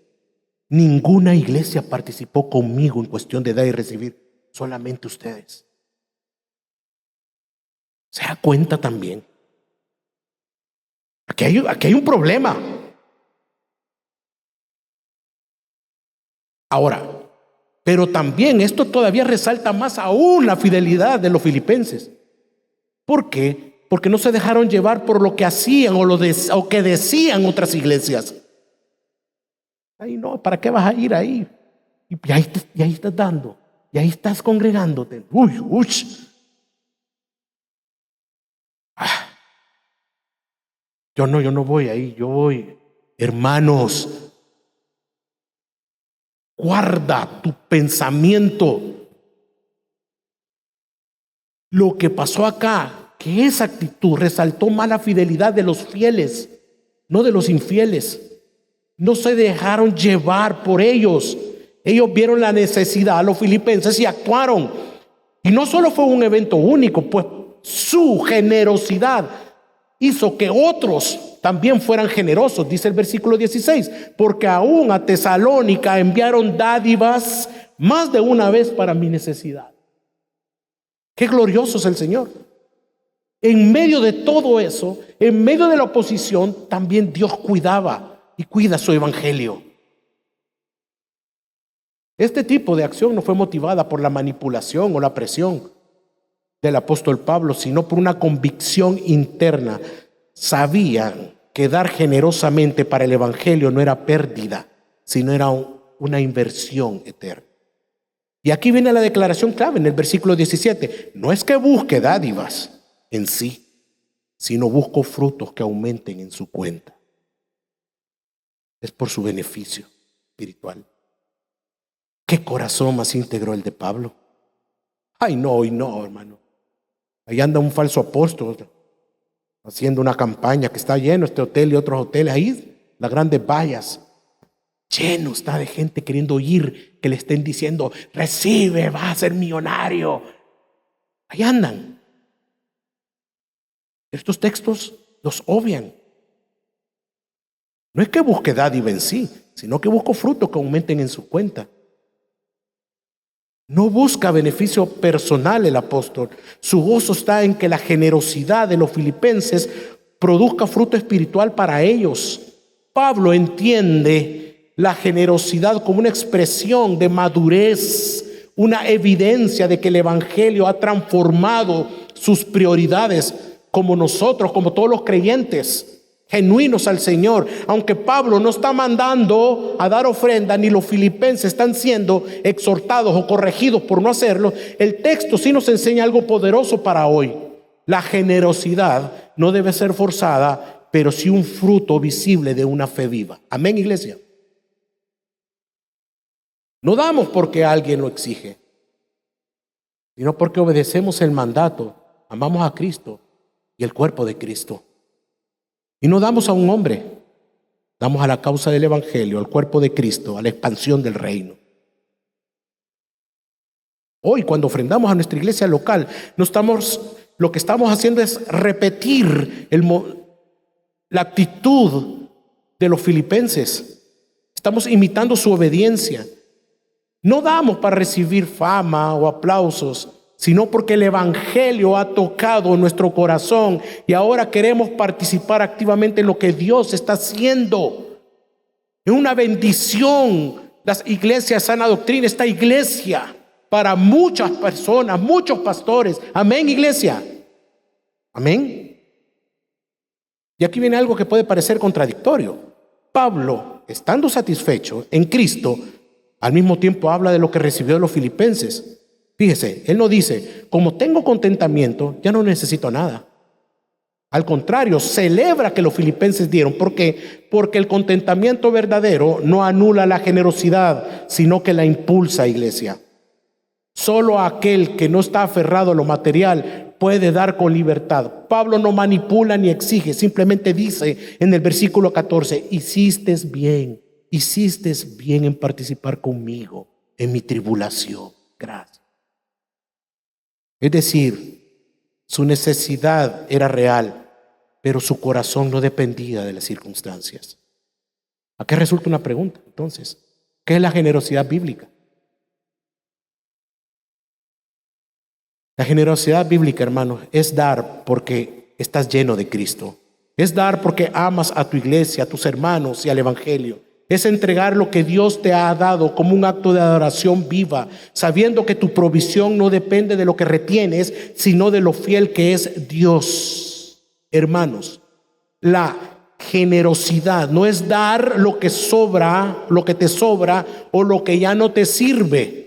ninguna iglesia participó conmigo en cuestión de dar y recibir, solamente ustedes. ¿Se da cuenta también? Aquí hay un problema. Ahora, pero también esto todavía resalta más aún la fidelidad de los filipenses. ¿Por qué? Porque no se dejaron llevar por lo que hacían o que decían otras iglesias. Ay, no, ¿para qué vas a ir ahí? Y ahí estás dando, y ahí estás congregándote. Uy. Yo no voy ahí, yo voy. Hermanos, guarda tu pensamiento. Lo que pasó acá, que esa actitud resaltó más la fidelidad de los fieles, no de los infieles. No se dejaron llevar por ellos. Ellos vieron la necesidad, los filipenses, y actuaron. Y no solo fue un evento único, pues su generosidad hizo que otros también fueran generosos. Dice el versículo 16, porque aún a Tesalónica enviaron dádivas más de una vez para mi necesidad. Qué glorioso es el Señor. En medio de todo eso, en medio de la oposición, también Dios cuidaba y cuida su evangelio. Este tipo de acción no fue motivada por la manipulación o la presión del apóstol Pablo, sino por una convicción interna. Sabían que dar generosamente para el evangelio no era pérdida, sino era una inversión eterna. Y aquí viene la declaración clave en el versículo 17. No es que busque dádivas en sí, sino busco frutos que aumenten en su cuenta. Es por su beneficio espiritual. ¿Qué corazón más íntegro el de Pablo? Ay, no, hermano. Ahí anda un falso apóstol haciendo una campaña que está lleno este hotel y otros hoteles. Ahí las grandes vallas. Lleno está de gente queriendo oír que le estén diciendo, recibe, vas a ser millonario. Ahí andan. Estos textos los obvian. No es que busque dádiva en sí, sino que busco frutos que aumenten en su cuenta. No busca beneficio personal el apóstol. Su gozo está en que la generosidad de los filipenses produzca fruto espiritual para ellos. Pablo entiende la generosidad como una expresión de madurez, una evidencia de que el evangelio ha transformado sus prioridades, como nosotros, como todos los creyentes genuinos al Señor. Aunque Pablo no está mandando a dar ofrenda, ni los filipenses están siendo exhortados o corregidos por no hacerlo, el texto sí nos enseña algo poderoso para hoy. La generosidad no debe ser forzada, pero sí un fruto visible de una fe viva. Amén, iglesia. No damos porque alguien lo exige, sino porque obedecemos el mandato, amamos a Cristo y el cuerpo de Cristo. Y no damos a un hombre, damos a la causa del evangelio, al cuerpo de Cristo, a la expansión del reino. Hoy, cuando ofrendamos a nuestra iglesia local, lo que estamos haciendo es repetir la actitud de los filipenses. Estamos imitando su obediencia. No damos para recibir fama o aplausos, sino porque el evangelio ha tocado nuestro corazón y ahora queremos participar activamente en lo que Dios está haciendo. Es una bendición las iglesias sana doctrina, esta iglesia, para muchas personas, muchos pastores. Amén, iglesia. Amén. Y aquí viene algo que puede parecer contradictorio. Pablo, estando satisfecho en Cristo, al mismo tiempo habla de lo que recibió de los filipenses. Fíjese, él no dice, como tengo contentamiento, ya no necesito nada. Al contrario, celebra que los filipenses dieron. ¿Por qué? Porque el contentamiento verdadero no anula la generosidad, sino que la impulsa, iglesia. Solo aquel que no está aferrado a lo material puede dar con libertad. Pablo no manipula ni exige, simplemente dice en el versículo 14, hiciste bien en participar conmigo en mi tribulación. Gracias. Es decir, su necesidad era real, pero su corazón no dependía de las circunstancias. Aquí resulta una pregunta, entonces, ¿qué es la generosidad bíblica? La generosidad bíblica, hermanos, es dar porque estás lleno de Cristo. Es dar porque amas a tu iglesia, a tus hermanos y al evangelio. Es entregar lo que Dios te ha dado como un acto de adoración viva, sabiendo que tu provisión no depende de lo que retienes, sino de lo fiel que es Dios. Hermanos, la generosidad no es dar lo que sobra, lo que te sobra o lo que ya no te sirve.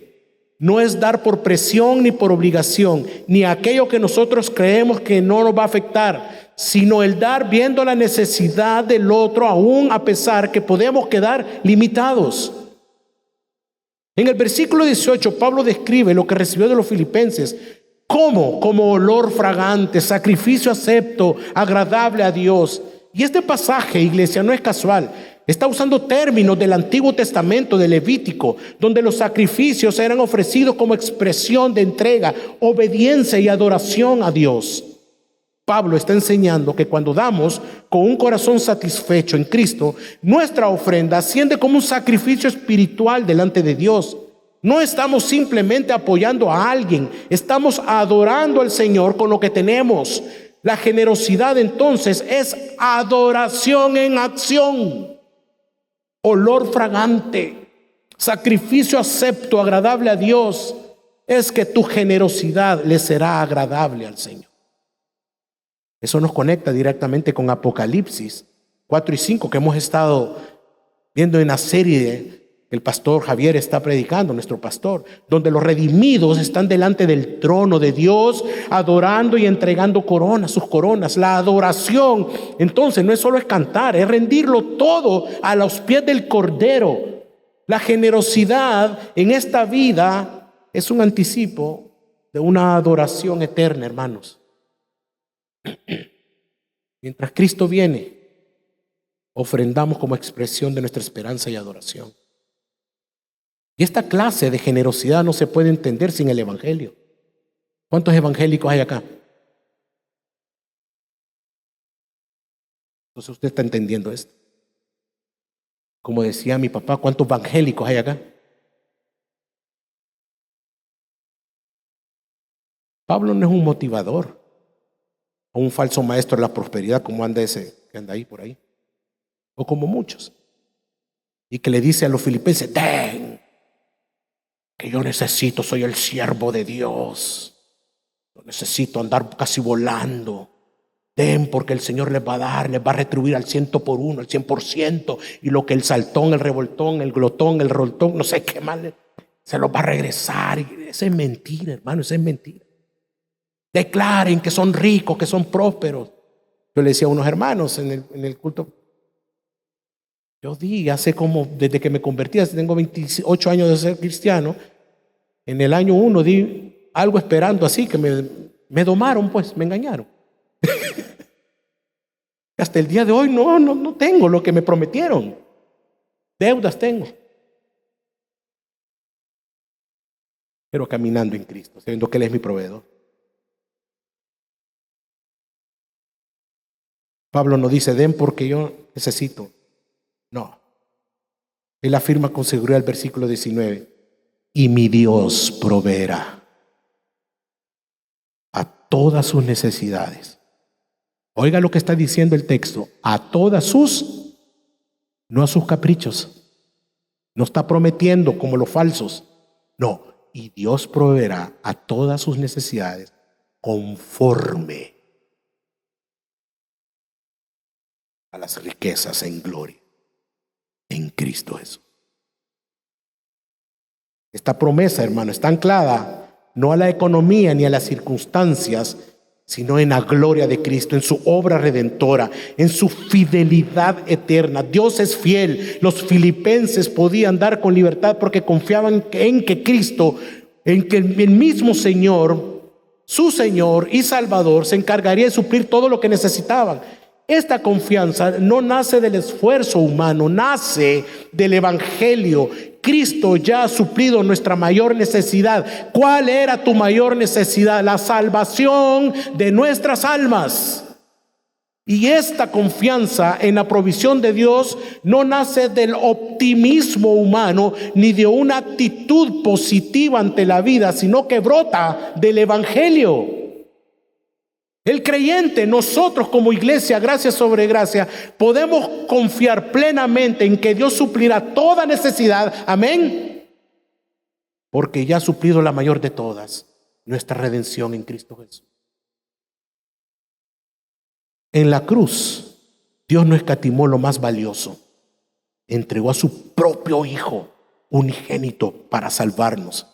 No es dar por presión ni por obligación, ni aquello que nosotros creemos que no nos va a afectar, sino el dar viendo la necesidad del otro, aún a pesar que podemos quedar limitados. En el versículo 18, Pablo describe lo que recibió de los filipenses. ¿Cómo? Como olor fragante, sacrificio acepto, agradable a Dios. Y este pasaje, iglesia, no es casual. Está usando términos del Antiguo Testamento, de Levítico, donde los sacrificios eran ofrecidos como expresión de entrega, obediencia y adoración a Dios. Pablo está enseñando que cuando damos con un corazón satisfecho en Cristo, nuestra ofrenda asciende como un sacrificio espiritual delante de Dios. No estamos simplemente apoyando a alguien, estamos adorando al Señor con lo que tenemos. La generosidad entonces es adoración en acción. Olor fragante, sacrificio acepto, agradable a Dios, es que tu generosidad le será agradable al Señor. Eso nos conecta directamente con Apocalipsis 4 y 5 que hemos estado viendo en la serie que el pastor Javier está predicando, nuestro pastor, donde los redimidos están delante del trono de Dios, adorando y entregando coronas, sus coronas. La adoración, entonces, no es solo cantar, es rendirlo todo a los pies del Cordero. La generosidad en esta vida es un anticipo de una adoración eterna, hermanos. Mientras Cristo viene, ofrendamos como expresión de nuestra esperanza y adoración. Y esta clase de generosidad no se puede entender sin el evangelio. ¿Cuántos evangélicos hay acá? Entonces usted está entendiendo esto. Como decía mi papá, ¿cuántos evangélicos hay acá? Pablo no es un motivador o un falso maestro de la prosperidad como anda ese que anda ahí por ahí, o como muchos, y que le dice a los filipenses: ten, que yo necesito, soy el siervo de Dios, yo necesito andar casi volando. Den, porque el Señor les va a dar, les va a retribuir al 100 por 1, al 100%, y lo que el saltón, el revoltón, el glotón, el roltón, no sé qué más, se los va a regresar. Y eso es mentira, hermano, eso es mentira. Declaren que son ricos, que son prósperos. Yo le decía a unos hermanos en el culto, yo di hace como, desde que me convertí, tengo 28 años de ser cristiano, en el año 1 di algo esperando así, que me domaron, pues, me engañaron. Hasta el día de hoy no tengo lo que me prometieron. Deudas tengo. Pero caminando en Cristo, sabiendo que Él es mi proveedor. Pablo no dice, den porque yo necesito. No. Él afirma con seguridad el versículo 19. Y mi Dios proveerá a todas sus necesidades. Oiga lo que está diciendo el texto. A todas sus, no a sus caprichos. No está prometiendo como los falsos. No. Y Dios proveerá a todas sus necesidades conforme a las riquezas en gloria en Cristo Jesús. Esta promesa, hermano, está anclada no a la economía ni a las circunstancias, sino en la gloria de Cristo, en su obra redentora, en su fidelidad eterna. Dios es fiel. Los filipenses podían dar con libertad porque confiaban en que Cristo, en que el mismo Señor, su Señor y Salvador, se encargaría de suplir todo lo que necesitaban. Esta confianza no nace del esfuerzo humano, nace del Evangelio. Cristo ya ha suplido nuestra mayor necesidad. ¿Cuál era tu mayor necesidad? La salvación de nuestras almas. Y esta confianza en la provisión de Dios no nace del optimismo humano ni de una actitud positiva ante la vida, sino que brota del Evangelio. El creyente, nosotros como iglesia, gracia sobre gracia, podemos confiar plenamente en que Dios suplirá toda necesidad. Amén. Porque ya ha suplido la mayor de todas, nuestra redención en Cristo Jesús. En la cruz, Dios no escatimó lo más valioso. Entregó a su propio Hijo unigénito para salvarnos,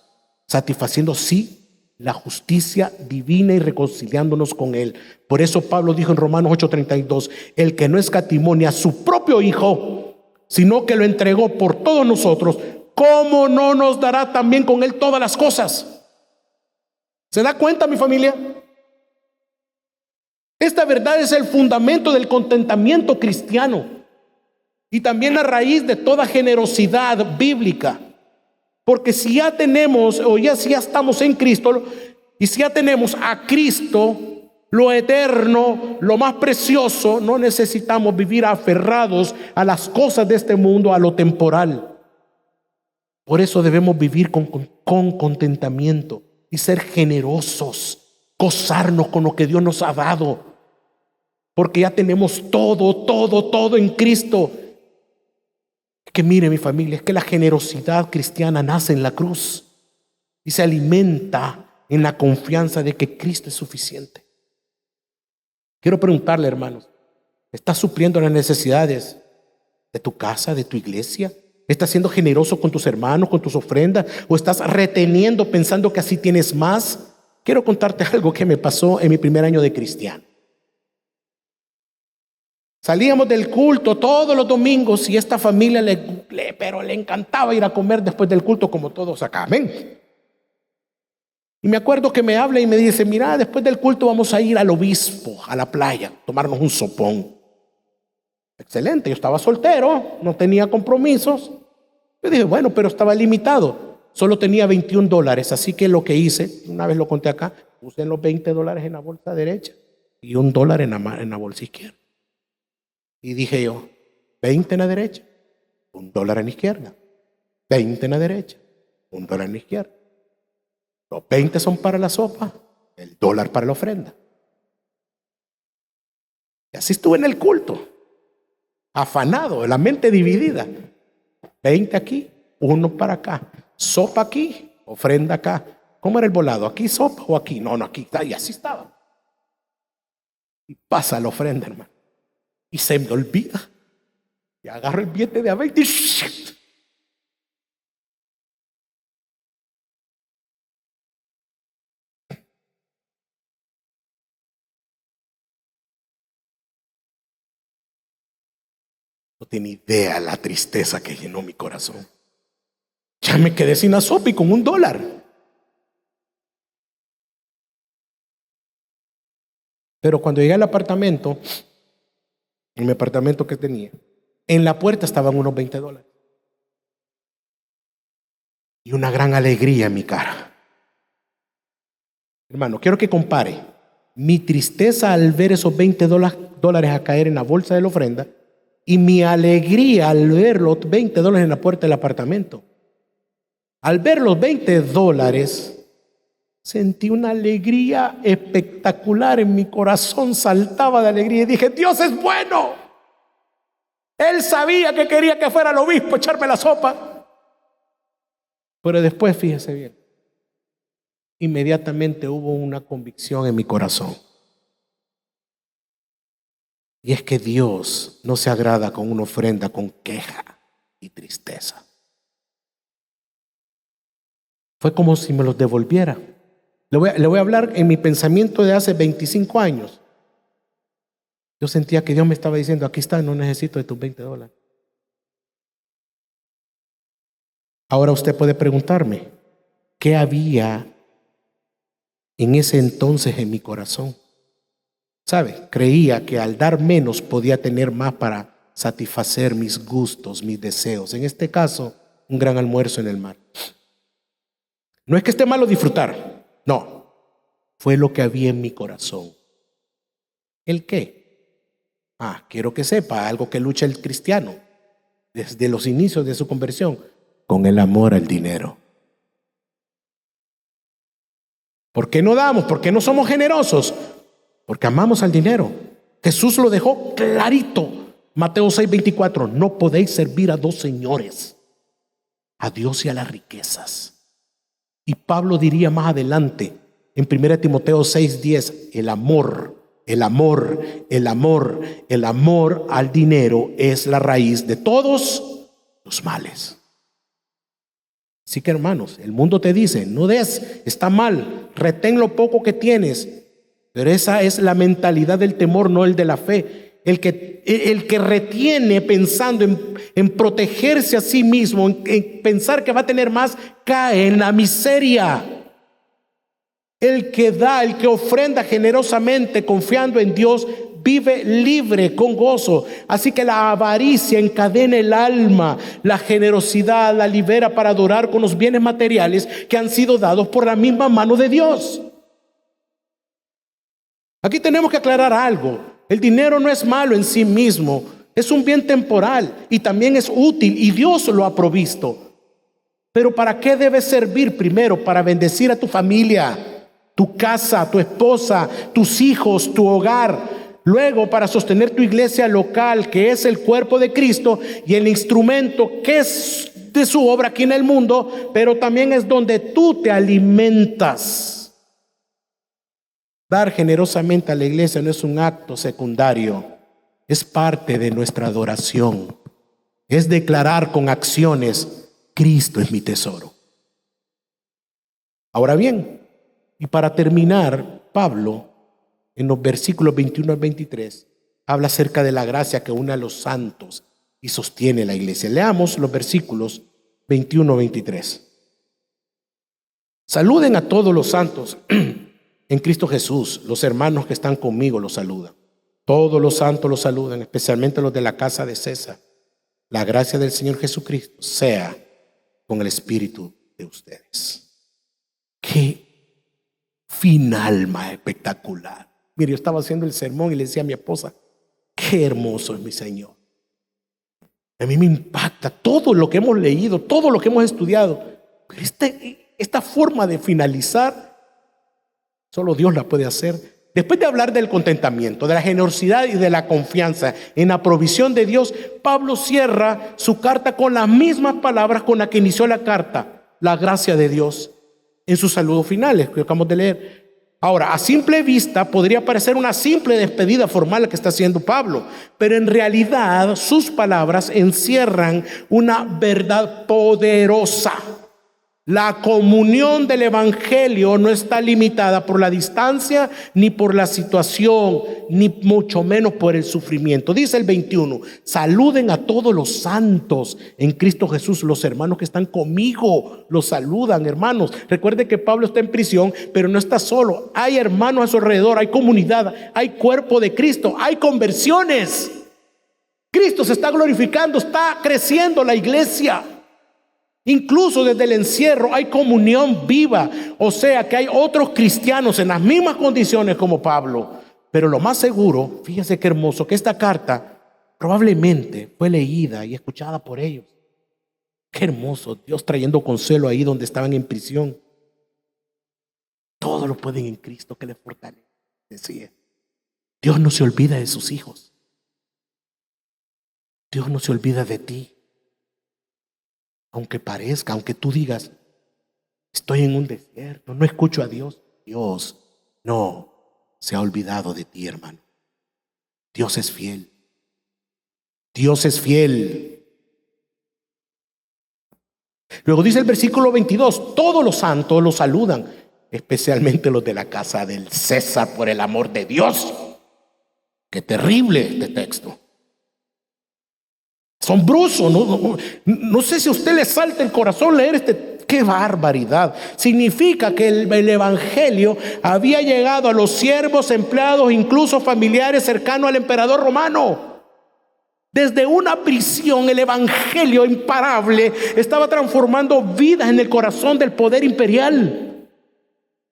satisfaciendo sí la justicia divina y reconciliándonos con Él. Por eso Pablo dijo en Romanos 8:32, el que no escatimó ni a su propio Hijo, sino que lo entregó por todos nosotros, ¿cómo no nos dará también con Él todas las cosas? ¿Se da cuenta, mi familia? Esta verdad es el fundamento del contentamiento cristiano y también la raíz de toda generosidad bíblica. Porque si ya tenemos, o ya si ya estamos en Cristo, y si ya tenemos a Cristo, lo eterno, lo más precioso, no necesitamos vivir aferrados a las cosas de este mundo, a lo temporal. Por eso debemos vivir con contentamiento y ser generosos, gozarnos con lo que Dios nos ha dado. Porque ya tenemos todo en Cristo. Que mire, mi familia, es que la generosidad cristiana nace en la cruz y se alimenta en la confianza de que Cristo es suficiente. Quiero preguntarle, hermanos, ¿estás supliendo las necesidades de tu casa, de tu iglesia? ¿Estás siendo generoso con tus hermanos, con tus ofrendas? ¿O estás reteniendo pensando que así tienes más? Quiero contarte algo que me pasó en mi primer año de cristiano. Salíamos del culto todos los domingos y esta familia pero le encantaba ir a comer después del culto como todos acá. Amén. Y me acuerdo que me habla y me dice, mira, después del culto vamos a ir al Obispo, a la playa, tomarnos un sopón. Excelente, yo estaba soltero, no tenía compromisos. Yo dije, bueno, pero estaba limitado. Solo tenía $21, así que lo que hice, una vez lo conté acá, puse los $20 en la bolsa derecha y $1 en la bolsa izquierda. Y dije yo, 20 en la derecha, $1 en la izquierda. 20 en la derecha, $1 en la izquierda. Los 20 son para la sopa, el $1 para la ofrenda. Y así estuve en el culto, afanado, la mente dividida. 20 aquí, 1 para acá. Sopa aquí, ofrenda acá. ¿Cómo era el volado? ¿Aquí sopa o aquí? No, aquí está. Y así estaba. Y pasa la ofrenda, hermano. Y se me olvida. Y agarro el billete de a 20 y ¡shit! No tiene idea la tristeza que llenó mi corazón. Ya me quedé sin la sopa y con $1. Pero cuando llegué al apartamento, en mi apartamento que tenía, en la puerta estaban unos $20. Y una gran alegría en mi cara. Hermano, quiero que compare mi tristeza al ver esos $20 a caer en la bolsa de la ofrenda y mi alegría al ver los $20 en la puerta del apartamento. Al ver los $20, sentí una alegría espectacular en mi corazón, saltaba de alegría y dije: Dios es bueno. Él sabía que quería que fuera el obispo a echarme la sopa. Pero después, fíjese bien, inmediatamente hubo una convicción en mi corazón. Y es que Dios no se agrada con una ofrenda con queja y tristeza. Fue como si me los devolviera. Le voy a hablar en mi pensamiento de hace 25 años. Yo sentía que Dios me estaba diciendo: aquí está, no necesito de tus $20. Ahora usted puede preguntarme, ¿qué había en ese entonces en mi corazón? ¿Sabe? Creía que al dar menos podía tener más para satisfacer mis gustos, mis deseos. En este caso, un gran almuerzo en el mar. No es que esté malo disfrutar, no. Fue lo que había en mi corazón. ¿El qué? Quiero que sepa algo que lucha el cristiano desde los inicios de su conversión: con el amor al dinero. ¿Por qué no damos? ¿Por qué no somos generosos? Porque amamos al dinero. Jesús lo dejó clarito. Mateo 6:24. No podéis servir a dos señores, a Dios y a las riquezas. Y Pablo diría más adelante en 1 Timoteo 6:10, el amor al dinero es la raíz de todos los males. Así que, hermanos, el mundo te dice: no des, está mal, retén lo poco que tienes. Pero esa es la mentalidad del temor, no el de la fe. El que retiene pensando en protegerse a sí mismo, en pensar que va a tener más, cae en la miseria. El que da, el que ofrenda generosamente confiando en Dios, vive libre con gozo. Así que la avaricia encadena el alma, la generosidad la libera para adorar con los bienes materiales que han sido dados por la misma mano de Dios. Aquí tenemos que aclarar algo: el dinero no es malo en sí mismo, es un bien temporal y también es útil y Dios lo ha provisto. Pero ¿para qué debe servir? Primero, para bendecir a tu familia, tu casa, tu esposa, tus hijos, tu hogar. Luego, para sostener tu iglesia local, que es el cuerpo de Cristo y el instrumento que es de su obra aquí en el mundo, pero también es donde tú te alimentas. Dar generosamente a la iglesia no es un acto secundario, es parte de nuestra adoración. Es declarar con acciones: Cristo es mi tesoro. Ahora bien, y para terminar, Pablo, en los versículos 21 al 23, habla acerca de la gracia que une a los santos y sostiene la iglesia. Leamos los versículos 21 al 23. Saluden a todos los santos en Cristo Jesús. Los hermanos que están conmigo los saludan. Todos los santos los saludan, especialmente los de la casa de César. La gracia del Señor Jesucristo sea con el espíritu de ustedes. Qué final más espectacular. Mire, yo estaba haciendo el sermón y le decía a mi esposa: qué hermoso es mi Señor. A mí me impacta todo lo que hemos leído, todo lo que hemos estudiado. Pero esta forma de finalizar, solo Dios la puede hacer. Después de hablar del contentamiento, de la generosidad y de la confianza en la provisión de Dios, Pablo cierra su carta con las mismas palabras con las que inició la carta: la gracia de Dios, en sus saludos finales que acabamos de leer. Ahora, a simple vista podría parecer una simple despedida formal que está haciendo Pablo, pero en realidad sus palabras encierran una verdad poderosa. La comunión del evangelio no está limitada por la distancia, ni por la situación, ni mucho menos por el sufrimiento. Dice el 21, saluden a todos los santos en Cristo Jesús. Los hermanos que están conmigo los saludan, hermanos. Recuerde que Pablo está en prisión, pero no está solo. Hay hermanos a su alrededor, hay comunidad, hay cuerpo de Cristo, hay conversiones. Cristo se está glorificando, está creciendo la iglesia. Incluso desde el encierro hay comunión viva. O sea que hay otros cristianos en las mismas condiciones como Pablo. Pero lo más seguro, fíjese qué hermoso, que esta carta probablemente fue leída y escuchada por ellos. Qué hermoso, Dios trayendo consuelo ahí donde estaban en prisión. Todo lo pueden en Cristo que les fortalece, decía. Dios no se olvida de sus hijos. Dios no se olvida de ti. Aunque parezca, aunque tú digas, estoy en un desierto, no escucho a Dios. Dios no se ha olvidado de ti, hermano. Dios es fiel. Dios es fiel. Luego dice el versículo 22, todos los santos los saludan, especialmente los de la casa del César, por el amor de Dios. Qué terrible este texto. Asombroso. No sé si a usted le salta el corazón leer este. ¡Qué barbaridad! Significa que el evangelio había llegado a los siervos, empleados, incluso familiares cercanos al emperador romano. Desde una prisión, el evangelio imparable estaba transformando vidas en el corazón del poder imperial.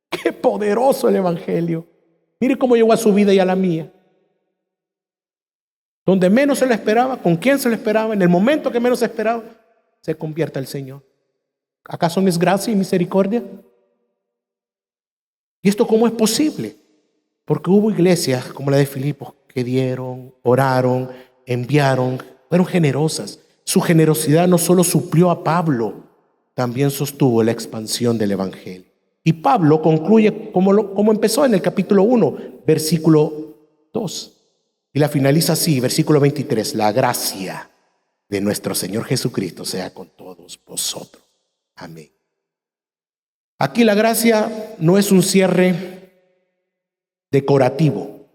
¡Qué poderoso el evangelio! Mire cómo llegó a su vida y a la mía. Donde menos se le esperaba, con quién se le esperaba, en el momento que menos se esperaba, se convierte al Señor. ¿Acaso no es gracia y misericordia? ¿Y esto cómo es posible? Porque hubo iglesias como la de Filipos que dieron, oraron, enviaron, fueron generosas. Su generosidad no solo suplió a Pablo, también sostuvo la expansión del evangelio. Y Pablo concluye como empezó en el capítulo 1, versículo 2. Y la finaliza así, versículo 23. La gracia de nuestro Señor Jesucristo sea con todos vosotros. Amén. Aquí la gracia no es un cierre decorativo.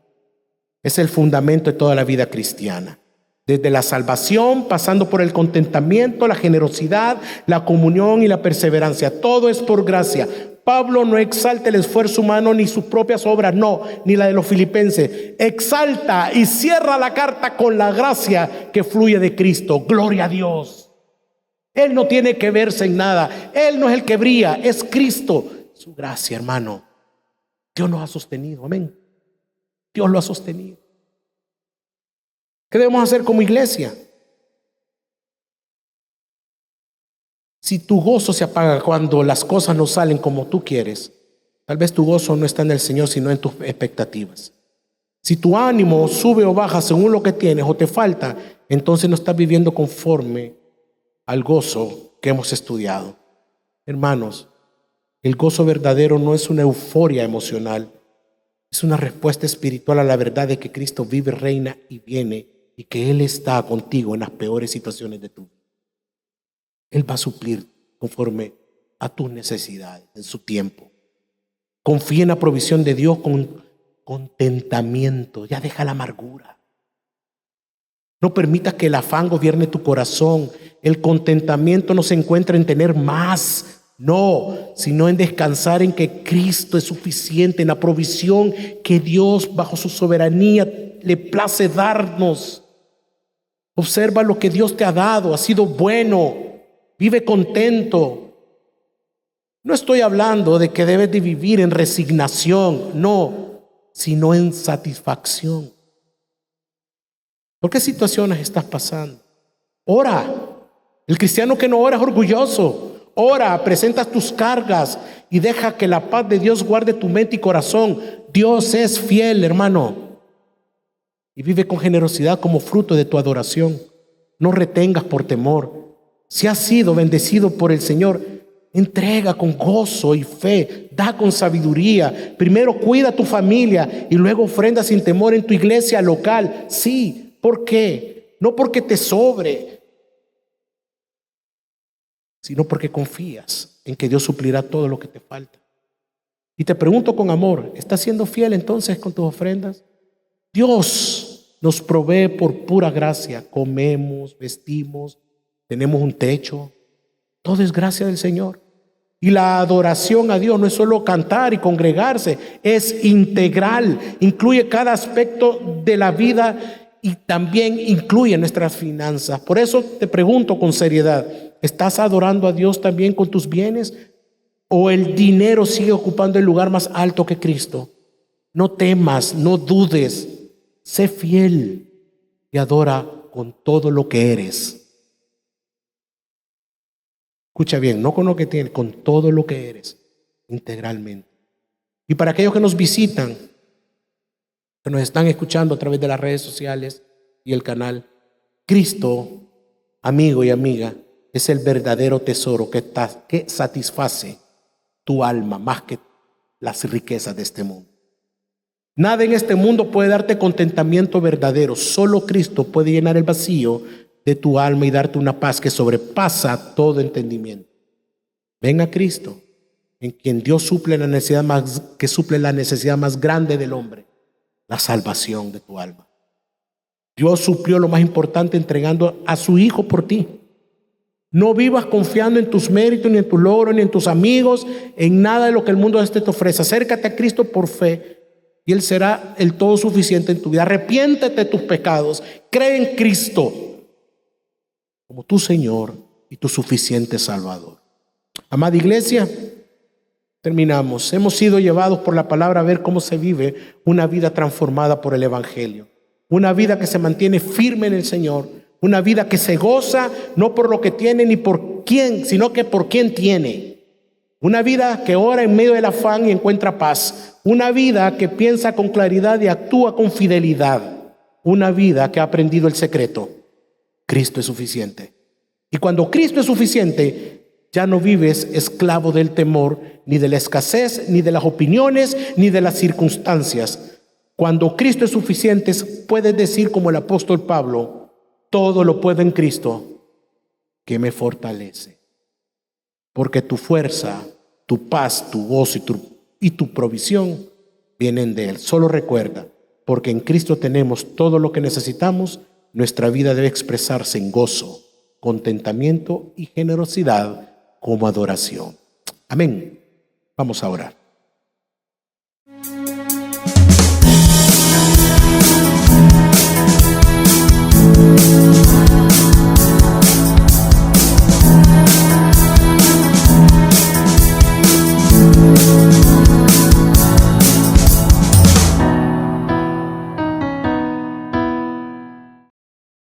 Es el fundamento de toda la vida cristiana. Desde la salvación, pasando por el contentamiento, la generosidad, la comunión y la perseverancia. Todo es por gracia. Pablo no exalta el esfuerzo humano ni sus propias obras, no, ni la de los filipenses. Exalta y cierra la carta con la gracia que fluye de Cristo. Gloria a Dios. Él no tiene que verse en nada. Él no es el que brilla, es Cristo. Su gracia, hermano. Dios nos ha sostenido, amén. Dios lo ha sostenido. ¿Qué debemos hacer como iglesia? Si tu gozo se apaga cuando las cosas no salen como tú quieres, tal vez tu gozo no está en el Señor, sino en tus expectativas. Si tu ánimo sube o baja según lo que tienes o te falta, entonces no estás viviendo conforme al gozo que hemos estudiado. Hermanos, el gozo verdadero no es una euforia emocional, es una respuesta espiritual a la verdad de que Cristo vive, reina y viene, y que Él está contigo en las peores situaciones de tu vida. Él va a suplir conforme a tus necesidades en su tiempo. Confía en la provisión de Dios con contentamiento. Ya deja la amargura. No permitas que el afán gobierne tu corazón. El contentamiento no se encuentra en tener más, no, sino en descansar en que Cristo es suficiente, en la provisión que Dios bajo su soberanía le place darnos. Observa lo que Dios te ha dado, ha sido bueno. Vive contento. No estoy hablando de que debes de vivir en resignación, no, sino en satisfacción. ¿Por qué situaciones estás pasando? Ora. El cristiano que no ora es orgulloso. Ora, presentas tus cargas y deja que la paz de Dios guarde tu mente y corazón. Dios es fiel, hermano. Y vive con generosidad como fruto de tu adoración. No retengas por temor. Si has sido bendecido por el Señor, entrega con gozo y fe, da con sabiduría. Primero cuida a tu familia y luego ofrenda sin temor en tu iglesia local. Sí, ¿por qué? No porque te sobre, sino porque confías en que Dios suplirá todo lo que te falta. Y te pregunto con amor, ¿estás siendo fiel entonces con tus ofrendas? Dios nos provee por pura gracia. Comemos, vestimos, tenemos un techo. Todo es gracia del Señor. Y la adoración a Dios no es solo cantar y congregarse, es integral. Incluye cada aspecto de la vida y también incluye nuestras finanzas. Por eso te pregunto con seriedad, ¿estás adorando a Dios también con tus bienes? ¿O el dinero sigue ocupando el lugar más alto que Cristo? No temas, no dudes, sé fiel y adora con todo lo que eres. Escucha bien, no con lo que tienes, con todo lo que eres, integralmente. Y para aquellos que nos visitan, que nos están escuchando a través de las redes sociales y el canal, Cristo, amigo y amiga, es el verdadero tesoro que satisface tu alma más que las riquezas de este mundo. Nada en este mundo puede darte contentamiento verdadero. Solo Cristo puede llenar el vacío de tu alma y darte una paz que sobrepasa todo entendimiento. Ven a Cristo, en quien Dios suple la necesidad más grande del hombre, la salvación de tu alma. Dios suplió lo más importante entregando a su Hijo por ti. No vivas confiando en tus méritos, ni en tus logros, ni en tus amigos, en nada de lo que el mundo te ofrece. Acércate a Cristo por fe y Él será el todo suficiente en tu vida. Arrepiéntete de tus pecados. Cree en Cristo como tu Señor y tu suficiente Salvador. Amada iglesia, terminamos. Hemos sido llevados por la palabra a ver cómo se vive una vida transformada por el Evangelio. Una vida que se mantiene firme en el Señor. Una vida que se goza no por lo que tiene ni por quién, sino que por quién tiene. Una vida que ora en medio del afán y encuentra paz. Una vida que piensa con claridad y actúa con fidelidad. Una vida que ha aprendido el secreto. Cristo es suficiente. Y cuando Cristo es suficiente, ya no vives esclavo del temor, ni de la escasez, ni de las opiniones, ni de las circunstancias. Cuando Cristo es suficiente, puedes decir como el apóstol Pablo: todo lo puedo en Cristo que me fortalece. Porque tu fuerza, tu paz, tu gozo y tu provisión vienen de Él. Solo recuerda, porque en Cristo tenemos todo lo que necesitamos. Nuestra vida debe expresarse en gozo, contentamiento y generosidad como adoración. Amén. Vamos a orar.